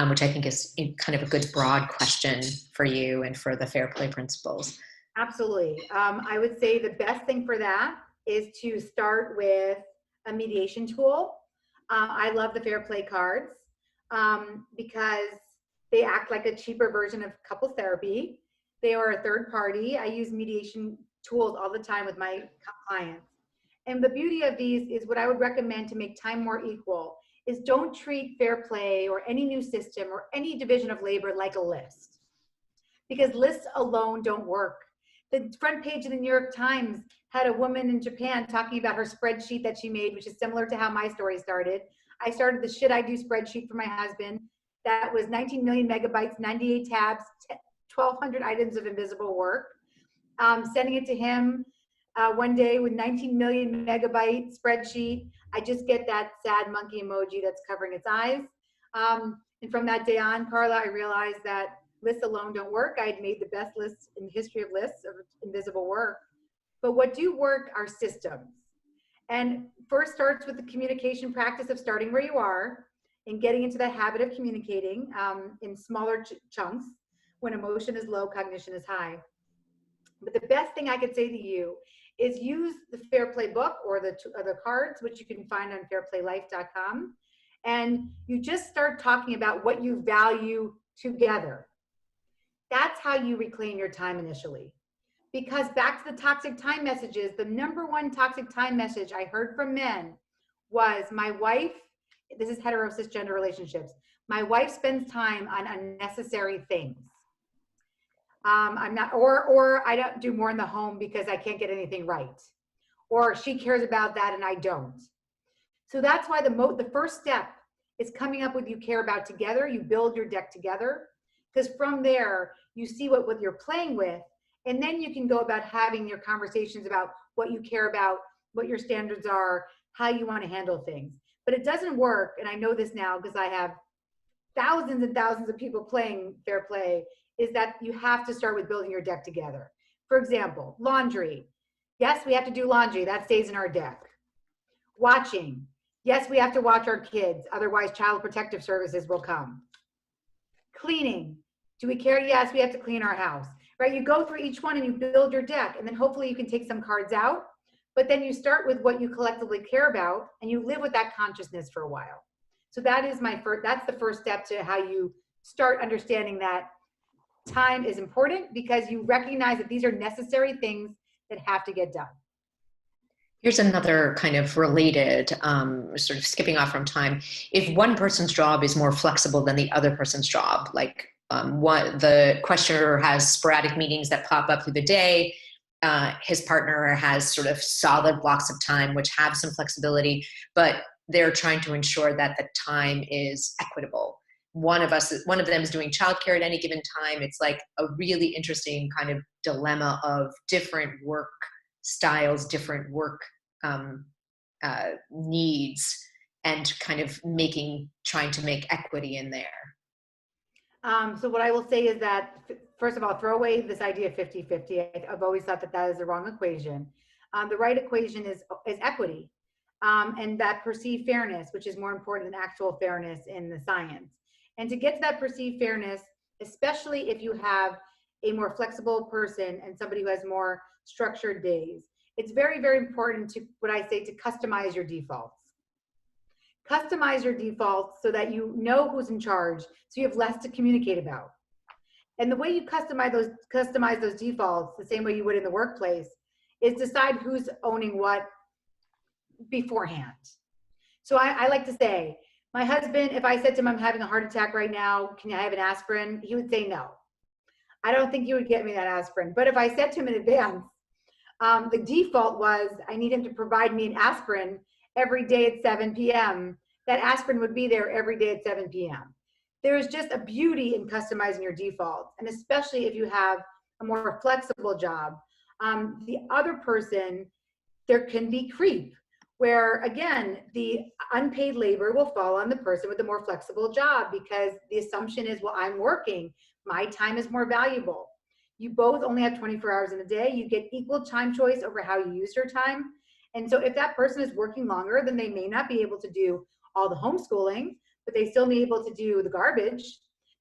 which I think is kind of a good broad question for you and for the fair play principles. Absolutely. I would say the best thing for that is to start with a mediation tool. I love the fair play cards because they act like a cheaper version of couples therapy. They are a third party. I use mediation tools all the time with my clients. And the beauty of these is what I would recommend to make time more equal is don't treat fair play or any new system or any division of labor like a list, because lists alone don't work. The front page of the New York Times had a woman in Japan talking about her spreadsheet that she made, which is similar to how my story started. I started the Should I Do spreadsheet for my husband. That was 19 million megabytes, 98 tabs, 1,200 items of invisible work. Sending it to him one day with 19 million megabyte spreadsheet. I just get that sad monkey emoji that's covering its eyes. And from that day on, Carla, I realized that lists alone don't work. I had made the best list in the history of lists of invisible work. But what do work are systems. And first starts with the communication practice of starting where you are and getting into the habit of communicating in smaller chunks. When emotion is low, cognition is high. But the best thing I could say to you is use the Fair Play book or the cards, which you can find on fairplaylife.com. And you just start talking about what you value together. That's how you reclaim your time initially. Because back to the toxic time messages, the number one toxic time message I heard from men was, my wife, this is hetero cisgender relationships, my wife spends time on unnecessary things. I'm not, or I don't do more in the home because I can't get anything right. Or she cares about that and I don't. So that's why the first step is coming up with you care about together. You build your deck together, because from there you see what you're playing with, and then you can go about having your conversations about what you care about, what your standards are, how you want to handle things. But it doesn't work, and I know this now because I have thousands and thousands of people playing Fair Play, is that you have to start with building your deck together. For example, laundry. Yes, we have to do laundry. That stays in our deck. Watching. Yes, we have to watch our kids. Otherwise, Child Protective Services will come. Cleaning. Do we care? Yes, we have to clean our house. Right? You go through each one and you build your deck, and then hopefully you can take some cards out. But then you start with what you collectively care about, and you live with that consciousness for a while. So that is that's the first step to how you start understanding that time is important, because you recognize that these are necessary things that have to get done. Here's another kind of related, sort of skipping off from time. If one person's job is more flexible than the other person's job, like what the questioner has sporadic meetings that pop up through the day, his partner has sort of solid blocks of time which have some flexibility, but they're trying to ensure that the time is equitable. One of them is doing childcare at any given time. It's like a really interesting kind of dilemma of different work styles, different work needs, and kind of trying to make equity in there. So what I will say is that, first of all, throw away this idea of 50-50. I've always thought that is the wrong equation. The right equation is equity, and that perceived fairness, which is more important than actual fairness in the science. And to get to that perceived fairness, especially if you have a more flexible person and somebody who has more structured days, it's very, very important to, what I say, to customize your defaults. Customize your defaults so that you know who's in charge, so you have less to communicate about. And the way you customize those defaults, the same way you would in the workplace, is decide who's owning what beforehand. So I like to say, my husband, if I said to him, I'm having a heart attack right now, can I have an aspirin? He would say no. I don't think he would get me that aspirin. But if I said to him in advance, the default was, I need him to provide me an aspirin every day at 7 p.m. That aspirin would be there every day at 7 p.m. There's just a beauty in customizing your defaults, and especially if you have a more flexible job. The other person, there can be creep, where again, the unpaid labor will fall on the person with the more flexible job, because the assumption is, well, I'm working, my time is more valuable. You both only have 24 hours in a day. You get equal time choice over how you use your time. And so if that person is working longer, then they may not be able to do all the homeschooling, but they still may be able to do the garbage.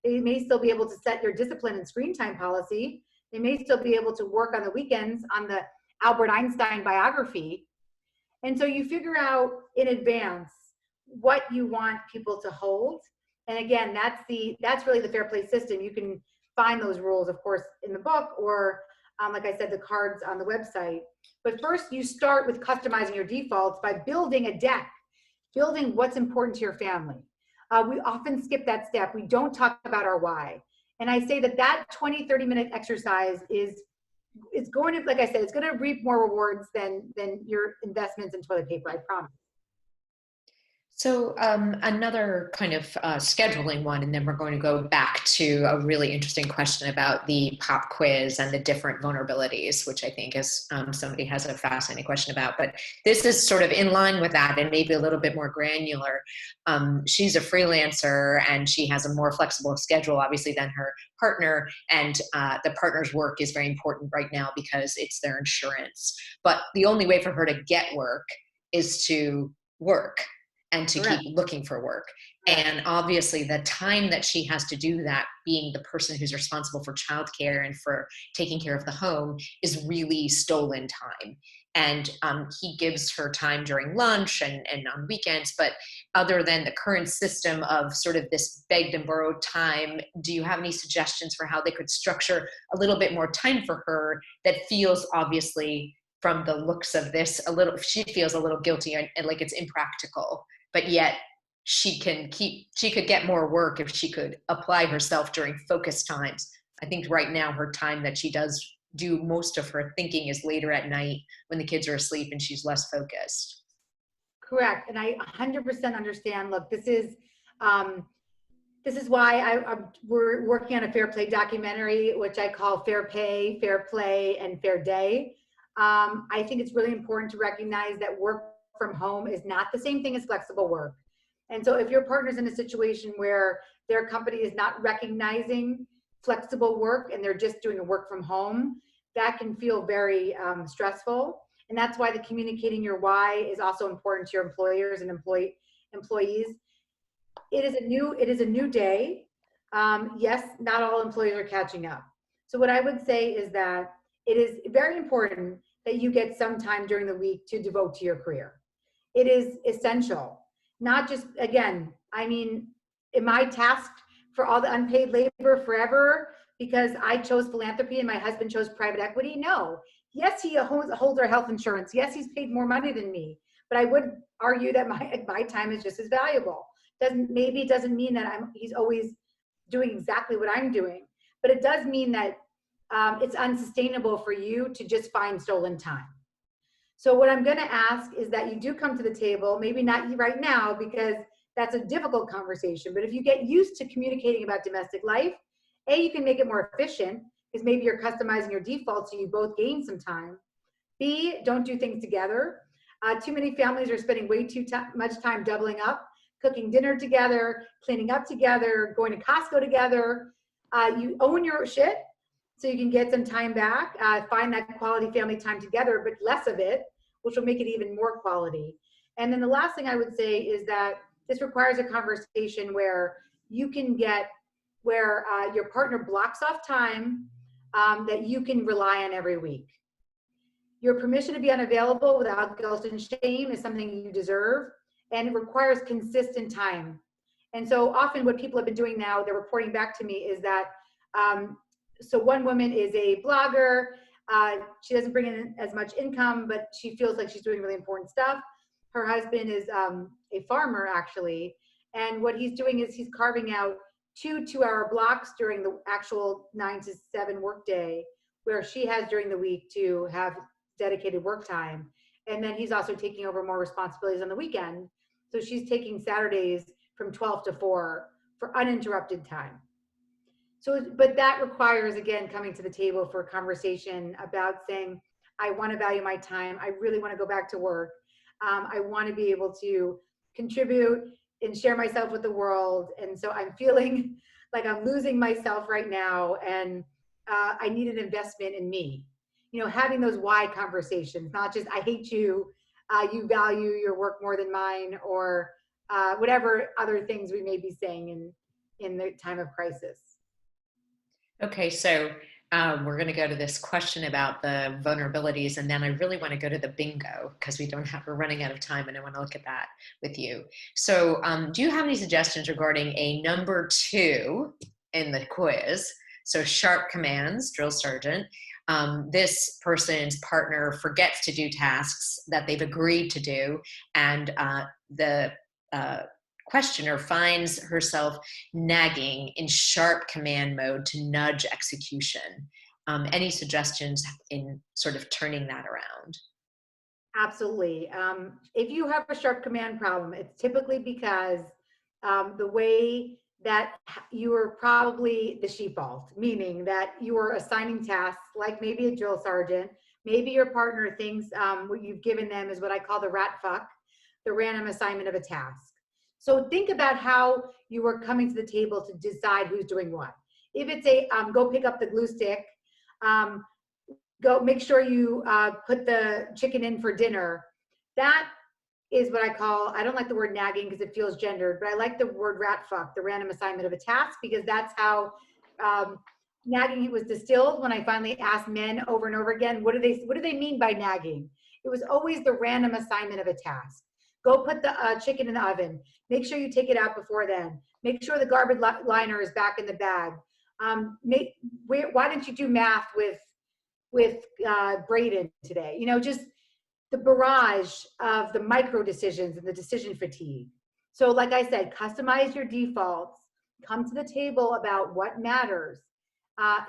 They may still be able to set your discipline and screen time policy. They may still be able to work on the weekends on the Albert Einstein biography. And so you figure out in advance what you want people to hold. And again, that's really the fair play system. You can find those rules, of course, in the book or, like I said, the cards on the website. But first, you start with customizing your defaults by building a deck, building what's important to your family. We often skip that step. We don't talk about our why. And I say that 20, 30-minute exercise is it's going to, like I said, it's going to reap more rewards than your investments in toilet paper, I promise. So another kind of scheduling one, and then we're going to go back to a really interesting question about the pop quiz and the different vulnerabilities, which I think is somebody has a fascinating question about. But this is sort of in line with that and maybe a little bit more granular. She's a freelancer and she has a more flexible schedule, obviously, than her partner. And the partner's work is very important right now because it's their insurance. But the only way for her to get work is to work and to Correct. keep looking for work. Correct. And obviously the time that she has to do that, being the person who's responsible for childcare and for taking care of the home, is really stolen time. And he gives her time during lunch and on weekends, but other than the current system of sort of this begged and borrowed time, do you have any suggestions for how they could structure a little bit more time for her that feels, obviously, from the looks of this, she feels a little guilty and like it's impractical, but yet she could get more work if she could apply herself during focus times. I think right now her time that she does do most of her thinking is later at night when the kids are asleep and she's less focused. Correct. And I 100% understand. Look, this is why we're working on a fair play documentary, which I call Fair Pay, Fair Play, and Fair Day. I think it's really important to recognize that work from home is not the same thing as flexible work. And so if your partner's in a situation where their company is not recognizing flexible work and they're just doing a work from home, that can feel very stressful. And that's why the communicating your why is also important to your employers and employees. It is a new day. Yes, not all employees are catching up. So what I would say is that it is very important that you get some time during the week to devote to your career. It is essential. Not just, again, I mean, am I tasked for all the unpaid labor forever because I chose philanthropy and my husband chose private equity? No. Yes, he holds our health insurance. Yes, he's paid more money than me. But I would argue that my time is just as valuable. Maybe it doesn't mean that he's always doing exactly what I'm doing. But it does mean that it's unsustainable for you to just find stolen time. So what I'm going to ask is that you do come to the table, maybe not right now because that's a difficult conversation, but if you get used to communicating about domestic life, you can make it more efficient because maybe you're customizing your default so you both gain some time. B, don't do things together. Too many families are spending way too much time doubling up, cooking dinner together, cleaning up together, going to Costco together. You own your shit so you can get some time back, find that quality family time together, but less of it, which will make it even more quality. And then the last thing I would say is that this requires a conversation where you can where your partner blocks off time that you can rely on every week. Your permission to be unavailable without guilt and shame is something you deserve, and it requires consistent time. And so often what people have been doing now, they're reporting back to me, is that so one woman is a blogger. She doesn't bring in as much income, but she feels like she's doing really important stuff. Her husband is a farmer, actually. And what he's doing is he's carving out 2 2-hour blocks during the actual 9 to 7 workday, where she has during the week to have dedicated work time. And then he's also taking over more responsibilities on the weekend. So she's taking Saturdays from 12 to 4 for uninterrupted time. So, but that requires, again, coming to the table for a conversation about saying, I want to value my time. I really want to go back to work. I want to be able to contribute and share myself with the world. And so I'm feeling like I'm losing myself right now. And I need an investment in me. You know, having those why conversations, not just, I hate you, you value your work more than mine, or whatever other things we may be saying in the time of crisis. Okay, so we're going to go to this question about the vulnerabilities, and then I really want to go to the bingo because we're running out of time, and I want to look at that with you. So do you have any suggestions regarding a number 2 in the quiz? So sharp commands, drill sergeant. This person's partner forgets to do tasks that they've agreed to do, and the questioner finds herself nagging in sharp command mode to nudge execution. Any suggestions in sort of turning that around? Absolutely. If you have a sharp command problem, it's typically because the way that you are probably the sheepfault, meaning that you are assigning tasks, like maybe a drill sergeant, maybe your partner thinks what you've given them is what I call the rat fuck, the random assignment of a task. So think about how you are coming to the table to decide who's doing what. If it's a go pick up the glue stick, go make sure you put the chicken in for dinner. That is what I call, I don't like the word nagging because it feels gendered, but I like the word rat fuck, the random assignment of a task, because that's how nagging was distilled when I finally asked men over and over again, what do they mean by nagging? It was always the random assignment of a task. Go put the chicken in the oven. Make sure you take it out before then. Make sure the garbage liner is back in the bag. Why didn't you do math with Braden today? You know, just the barrage of the micro decisions and the decision fatigue. So like I said, customize your defaults, come to the table about what matters,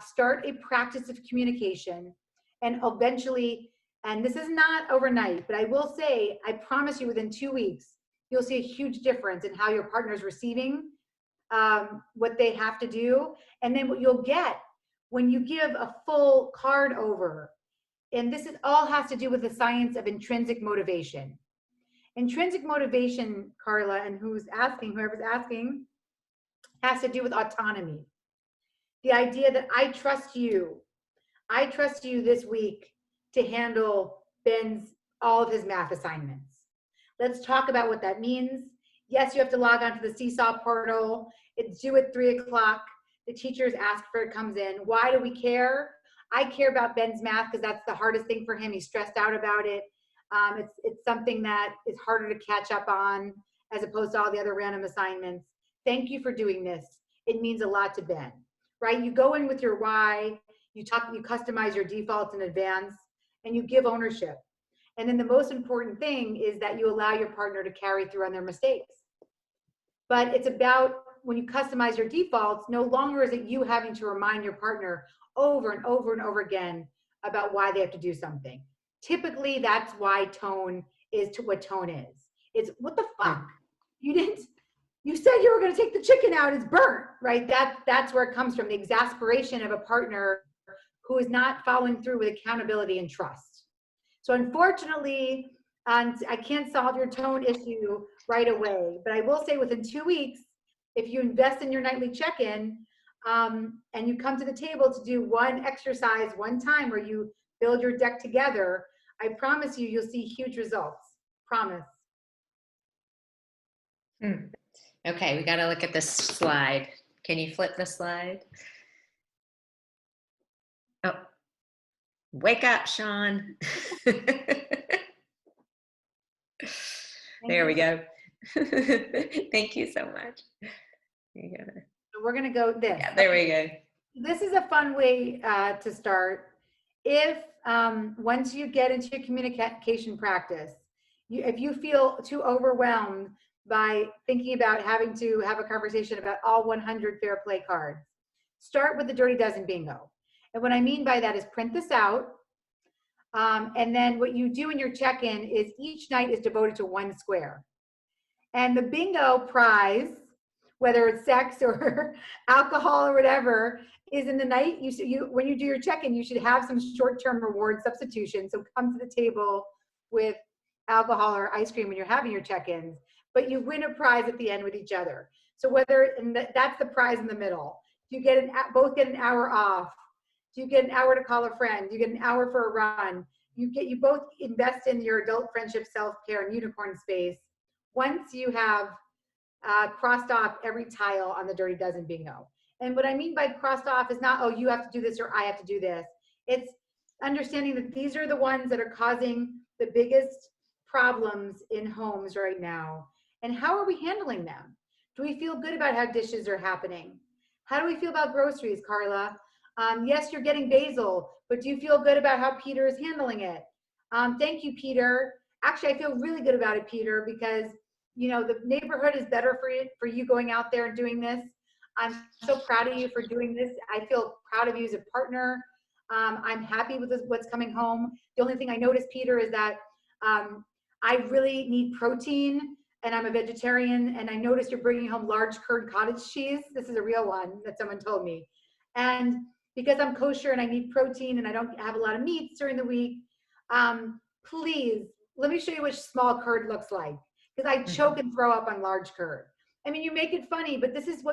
start a practice of communication, and eventually, and this is not overnight, but I will say, I promise you within 2 weeks, you'll see a huge difference in how your partner's receiving what they have to do. And then what you'll get when you give a full card over, and this is all has to do with the science of intrinsic motivation. Intrinsic motivation, Carla, and whoever's asking, has to do with autonomy. The idea that I trust you this week to handle Ben's all of his math assignments. Let's talk about what that means. Yes, you have to log on to the Seesaw portal. It's due at 3 o'clock. The teachers ask for it, comes in. Why do we care? I care about Ben's math because that's the hardest thing for him. He's stressed out about it. It's something that is harder to catch up on as opposed to all the other random assignments. Thank you for doing this. It means a lot to Ben, right? You go in with your why, you customize your defaults in advance, and you give ownership. And then the most important thing is that you allow your partner to carry through on their mistakes. But it's about when you customize your defaults, no longer is it you having to remind your partner over and over and over again about why they have to do something. Typically, that's why tone is to what tone is. It's what the fuck? You said you were going to take the chicken out, it's burnt, right? That's where it comes from, the exasperation of a partner who is not following through with accountability and trust. So unfortunately, I can't solve your tone issue right away, but I will say within 2 weeks, if you invest in your nightly check-in and you come to the table to do one exercise one time where you build your deck together, I promise you, you'll see huge results. Promise. Okay, we got to look at this slide. Can you flip the slide? Oh, wake up, Sean. There we go. Thank you so much. So we're going to go this. Yeah, there we go. This is a fun way to start. If once you get into your communication practice, if you feel too overwhelmed by thinking about having to have a conversation about all 100 fair play cards, start with the Dirty Dozen bingo. And what I mean by that is print this out. And then what you do in your check-in is each night is devoted to one square. And the bingo prize, whether it's sex or alcohol or whatever, is in the night. When you do your check-in, you should have some short-term reward substitution. So come to the table with alcohol or ice cream when you're having your check-ins, but you win a prize at the end with each other. So that's the prize in the middle. You both get an hour off. You get an hour to call a friend. You get an hour for a run. You both invest in your adult friendship, self-care, and unicorn space. Once you have crossed off every tile on the Dirty Dozen bingo. And what I mean by crossed off is not, oh, you have to do this or I have to do this. It's understanding that these are the ones that are causing the biggest problems in homes right now. And how are we handling them? Do we feel good about how dishes are happening? How do we feel about groceries, Carla? Yes, you're getting basil, but do you feel good about how Peter is handling it? Thank you, Peter. Actually, I feel really good about it, Peter, because the neighborhood is better for you going out there and doing this. I'm so proud of you for doing this. I feel proud of you as a partner. I'm happy with what's coming home. The only thing I noticed, Peter, is that I really need protein, and I'm a vegetarian, and I noticed you're bringing home large curd cottage cheese. This is a real one that someone told me. And because I'm kosher and I need protein and I don't have a lot of meats during the week, please, let me show you what small curd looks like, because I choke and throw up on large curd. I mean, you make it funny, but this is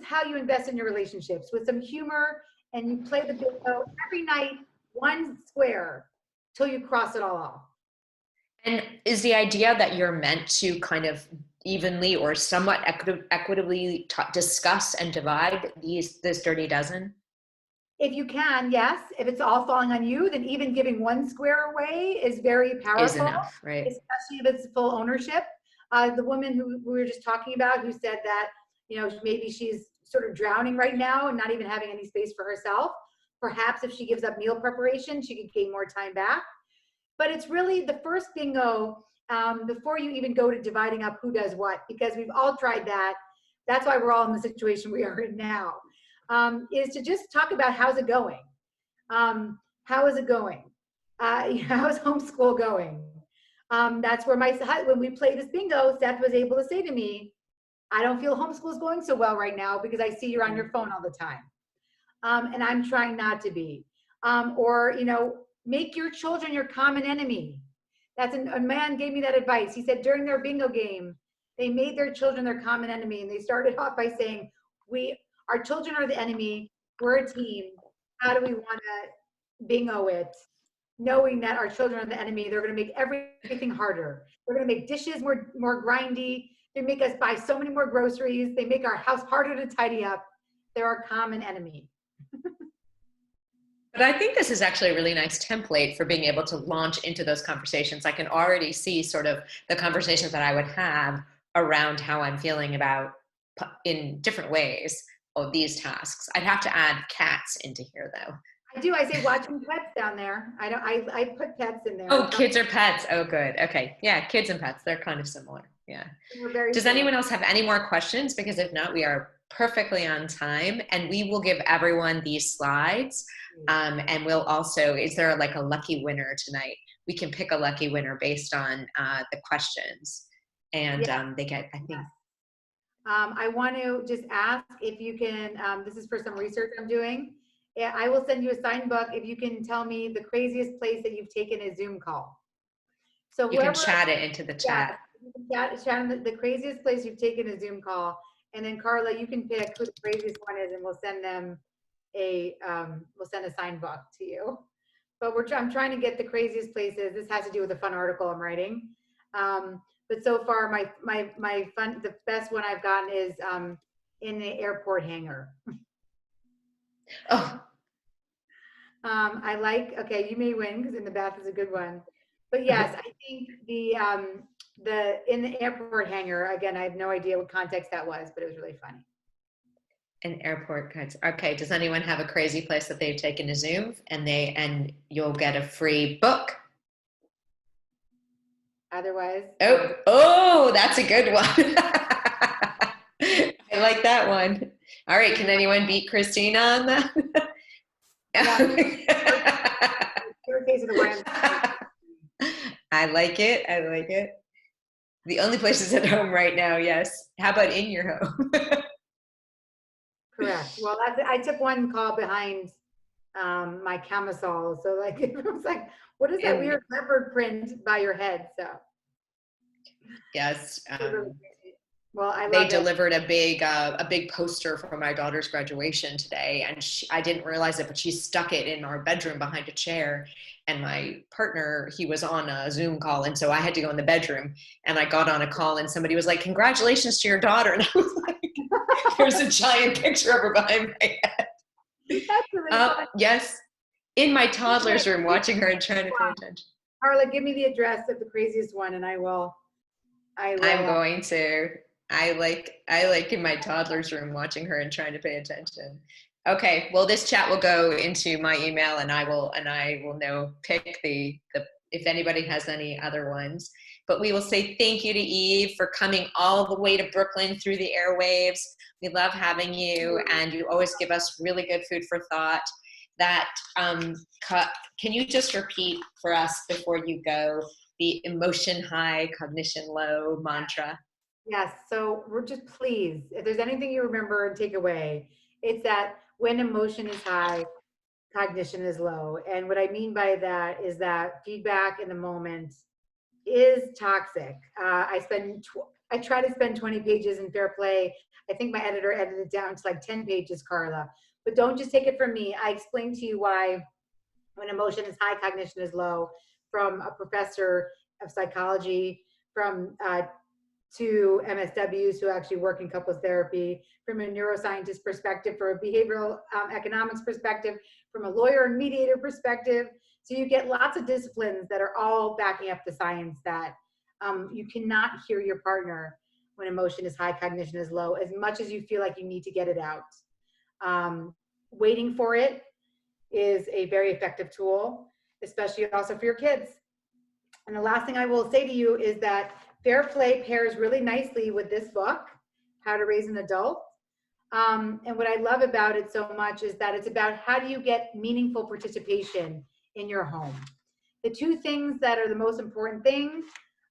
how you invest in your relationships, with some humor, and you play the bingo every night, one square, till you cross it all off. And is the idea that you're meant to kind of evenly or somewhat equitably discuss and divide this dirty dozen? If you can, yes. If it's all falling on you, then even giving one square away is very Is powerful, enough, right? especially if it's full ownership. The woman who we were just talking about, who said that, maybe she's sort of drowning right now and not even having any space for herself. Perhaps if she gives up meal preparation, she could gain more time back. But it's really the first bingo, before you even go to dividing up who does what, because we've all tried that. That's why we're all in the situation we are in now, is to just talk about how's it going. How is it going? How is homeschool going? That's where when we played this bingo, Seth was able to say to me, I don't feel homeschool's going so well right now because I see you're on your phone all the time. And I'm trying not to be. Or, make your children your common enemy. A man gave me that advice. He said during their bingo game, they made their children their common enemy. And they started off by saying, our children are the enemy. We're a team. How do we want to bingo it? Knowing that our children are the enemy, they're going to make everything harder. They're going to make dishes more grindy. They make us buy so many more groceries. They make our house harder to tidy up. They're our common enemy. But I think this is actually a really nice template for being able to launch into those conversations. I can already see sort of the conversations that I would have around how I'm feeling about, in different ways, of these tasks. I'd have to add cats into here, though. I do. I say watching pets down there. I put pets in there. Oh, kids or pets. Oh, good. Okay. Yeah, kids and pets. They're kind of similar. Yeah. Does anyone else have any more questions? Because if not, we are perfectly on time, and we will give everyone these slides. And we'll also, is there like a lucky winner tonight? We can pick a lucky winner based on the questions. And they get, I think. I want to just ask if you can, this is for some research I'm doing. Yeah, I will send you a signed book if you can tell me the craziest place that you've taken a Zoom call. So you can chat it into the chat. Yeah, chat the craziest place you've taken a Zoom call, and then Carla, you can pick who the craziest one is, and we'll send them we'll send a signed book to you. But I'm trying to get the craziest places. This has to do with a fun article I'm writing. But so far, the best one I've gotten is in the airport hangar. Oh. Okay, you may win because in the bath is a good one. But yes, I think in the airport hangar, again, I have no idea what context that was, but it was really funny. An airport cuts. Okay, does anyone have a crazy place that they've taken to Zoom and you'll get a free book? Otherwise. Oh, that's a good one. I like that one. All right, can anyone beat Christina on that? I like it. I like it. The only place is at home right now, yes. How about in your home? Correct. Well, I took one call behind my camisole. So like, it was like, what is that weird leopard print by your head? So. Yes. Well, they delivered a big poster for my daughter's graduation today, and I didn't realize it, but she stuck it in our bedroom behind a chair. And my partner, he was on a Zoom call, and so I had to go in the bedroom. And I got on a call, and somebody was like, "Congratulations to your daughter!" And I was like, "There's a giant picture of her behind my head." That's really fun. Yes, in my toddler's room, watching her and trying to pay attention. Carla, give me the address of the craziest one, and I will. I'm going to. I like in my toddler's room watching her and trying to pay attention. Okay, well, this chat will go into my email, and I will know pick the if anybody has any other ones. But we will say thank you to Eve for coming all the way to Brooklyn through the airwaves. We love having you, and you always give us really good food for thought. That can you just repeat for us before you go the emotion high, cognition low mantra? Yes. So we're just pleased. If there's anything you remember and take away, it's that when emotion is high, cognition is low. And what I mean by that is that feedback in the moment is toxic. I try to spend 20 pages in Fair Play. I think my editor edited it down to like 10 pages, Carla. But don't just take it from me. I explained to you why when emotion is high, cognition is low, from a professor of psychology, from to MSWs who actually work in couples therapy, from a neuroscientist perspective, from a behavioral economics perspective, from a lawyer and mediator perspective. So you get lots of disciplines that are all backing up the science that you cannot hear your partner when emotion is high, cognition is low, as much as you feel like you need to get it out. Waiting for it is a very effective tool, especially also for your kids. And the last thing I will say to you is that Fair Play pairs really nicely with this book, How to Raise an Adult. And what I love about it so much is that it's about how do you get meaningful participation in your home. The two things that are the most important things,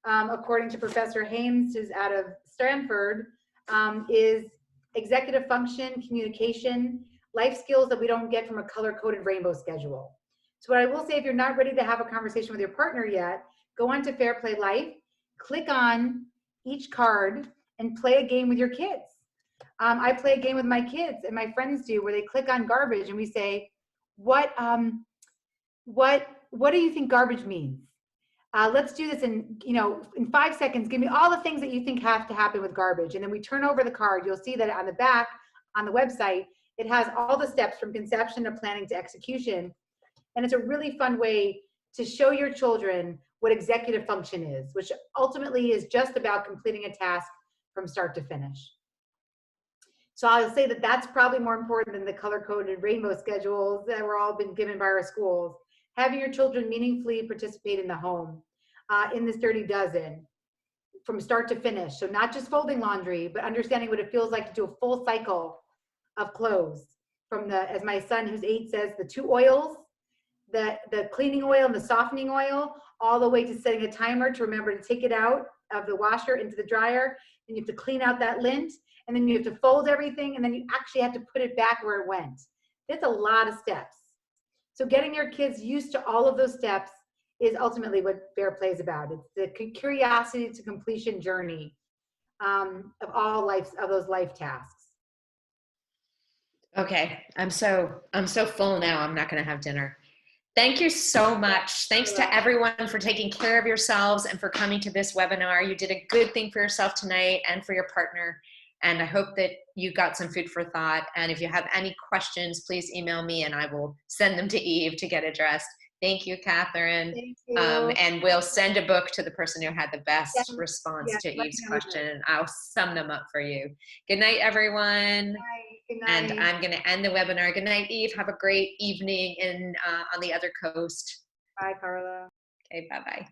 according to Professor Hames, who's out of Stanford, is executive function, communication, life skills that we don't get from a color-coded rainbow schedule. So what I will say, if you're not ready to have a conversation with your partner yet, go on to Fair Play Life, click on each card, and play a game with your kids. I play a game with my kids and my friends do, where they click on garbage and we say, what do you think garbage means? Let's do this in 5 seconds. Give me all the things that you think have to happen with garbage. And then we turn over the card. You'll see that on the back, on the website, it has all the steps from conception to planning to execution. And it's a really fun way to show your children what executive function is, which ultimately is just about completing a task from start to finish. So I'll say that that's probably more important than the color-coded rainbow schedules that were all been given by our schools. Having your children meaningfully participate in the home, in this Dirty Dozen, from start to finish. So not just folding laundry, but understanding what it feels like to do a full cycle of clothes. From as my son who's 8 says, the 2 oils, the cleaning oil and the softening oil, all the way to setting a timer to remember to take it out of the washer into the dryer. Then you have to clean out that lint, and then you have to fold everything, and then you actually have to put it back where it went. That's a lot of steps. So getting your kids used to all of those steps is ultimately what Fair Play is about. It's the curiosity to completion journey of those life tasks. Okay, I'm so full now. I'm not going to have dinner. Thank you so much. Thanks to everyone for taking care of yourselves and for coming to this webinar. You did a good thing for yourself tonight and for your partner. And I hope that you got some food for thought. And if you have any questions, please email me and I will send them to Eve to get addressed. Thank you, Catherine. Thank you. And we'll send a book to the person who had the best response to Eve's question, and I'll sum them up for you. Good night, everyone. Good night. And I'm going to end the webinar. Good night, Eve. Have a great evening on the other coast. Bye, Carla. Okay, bye-bye.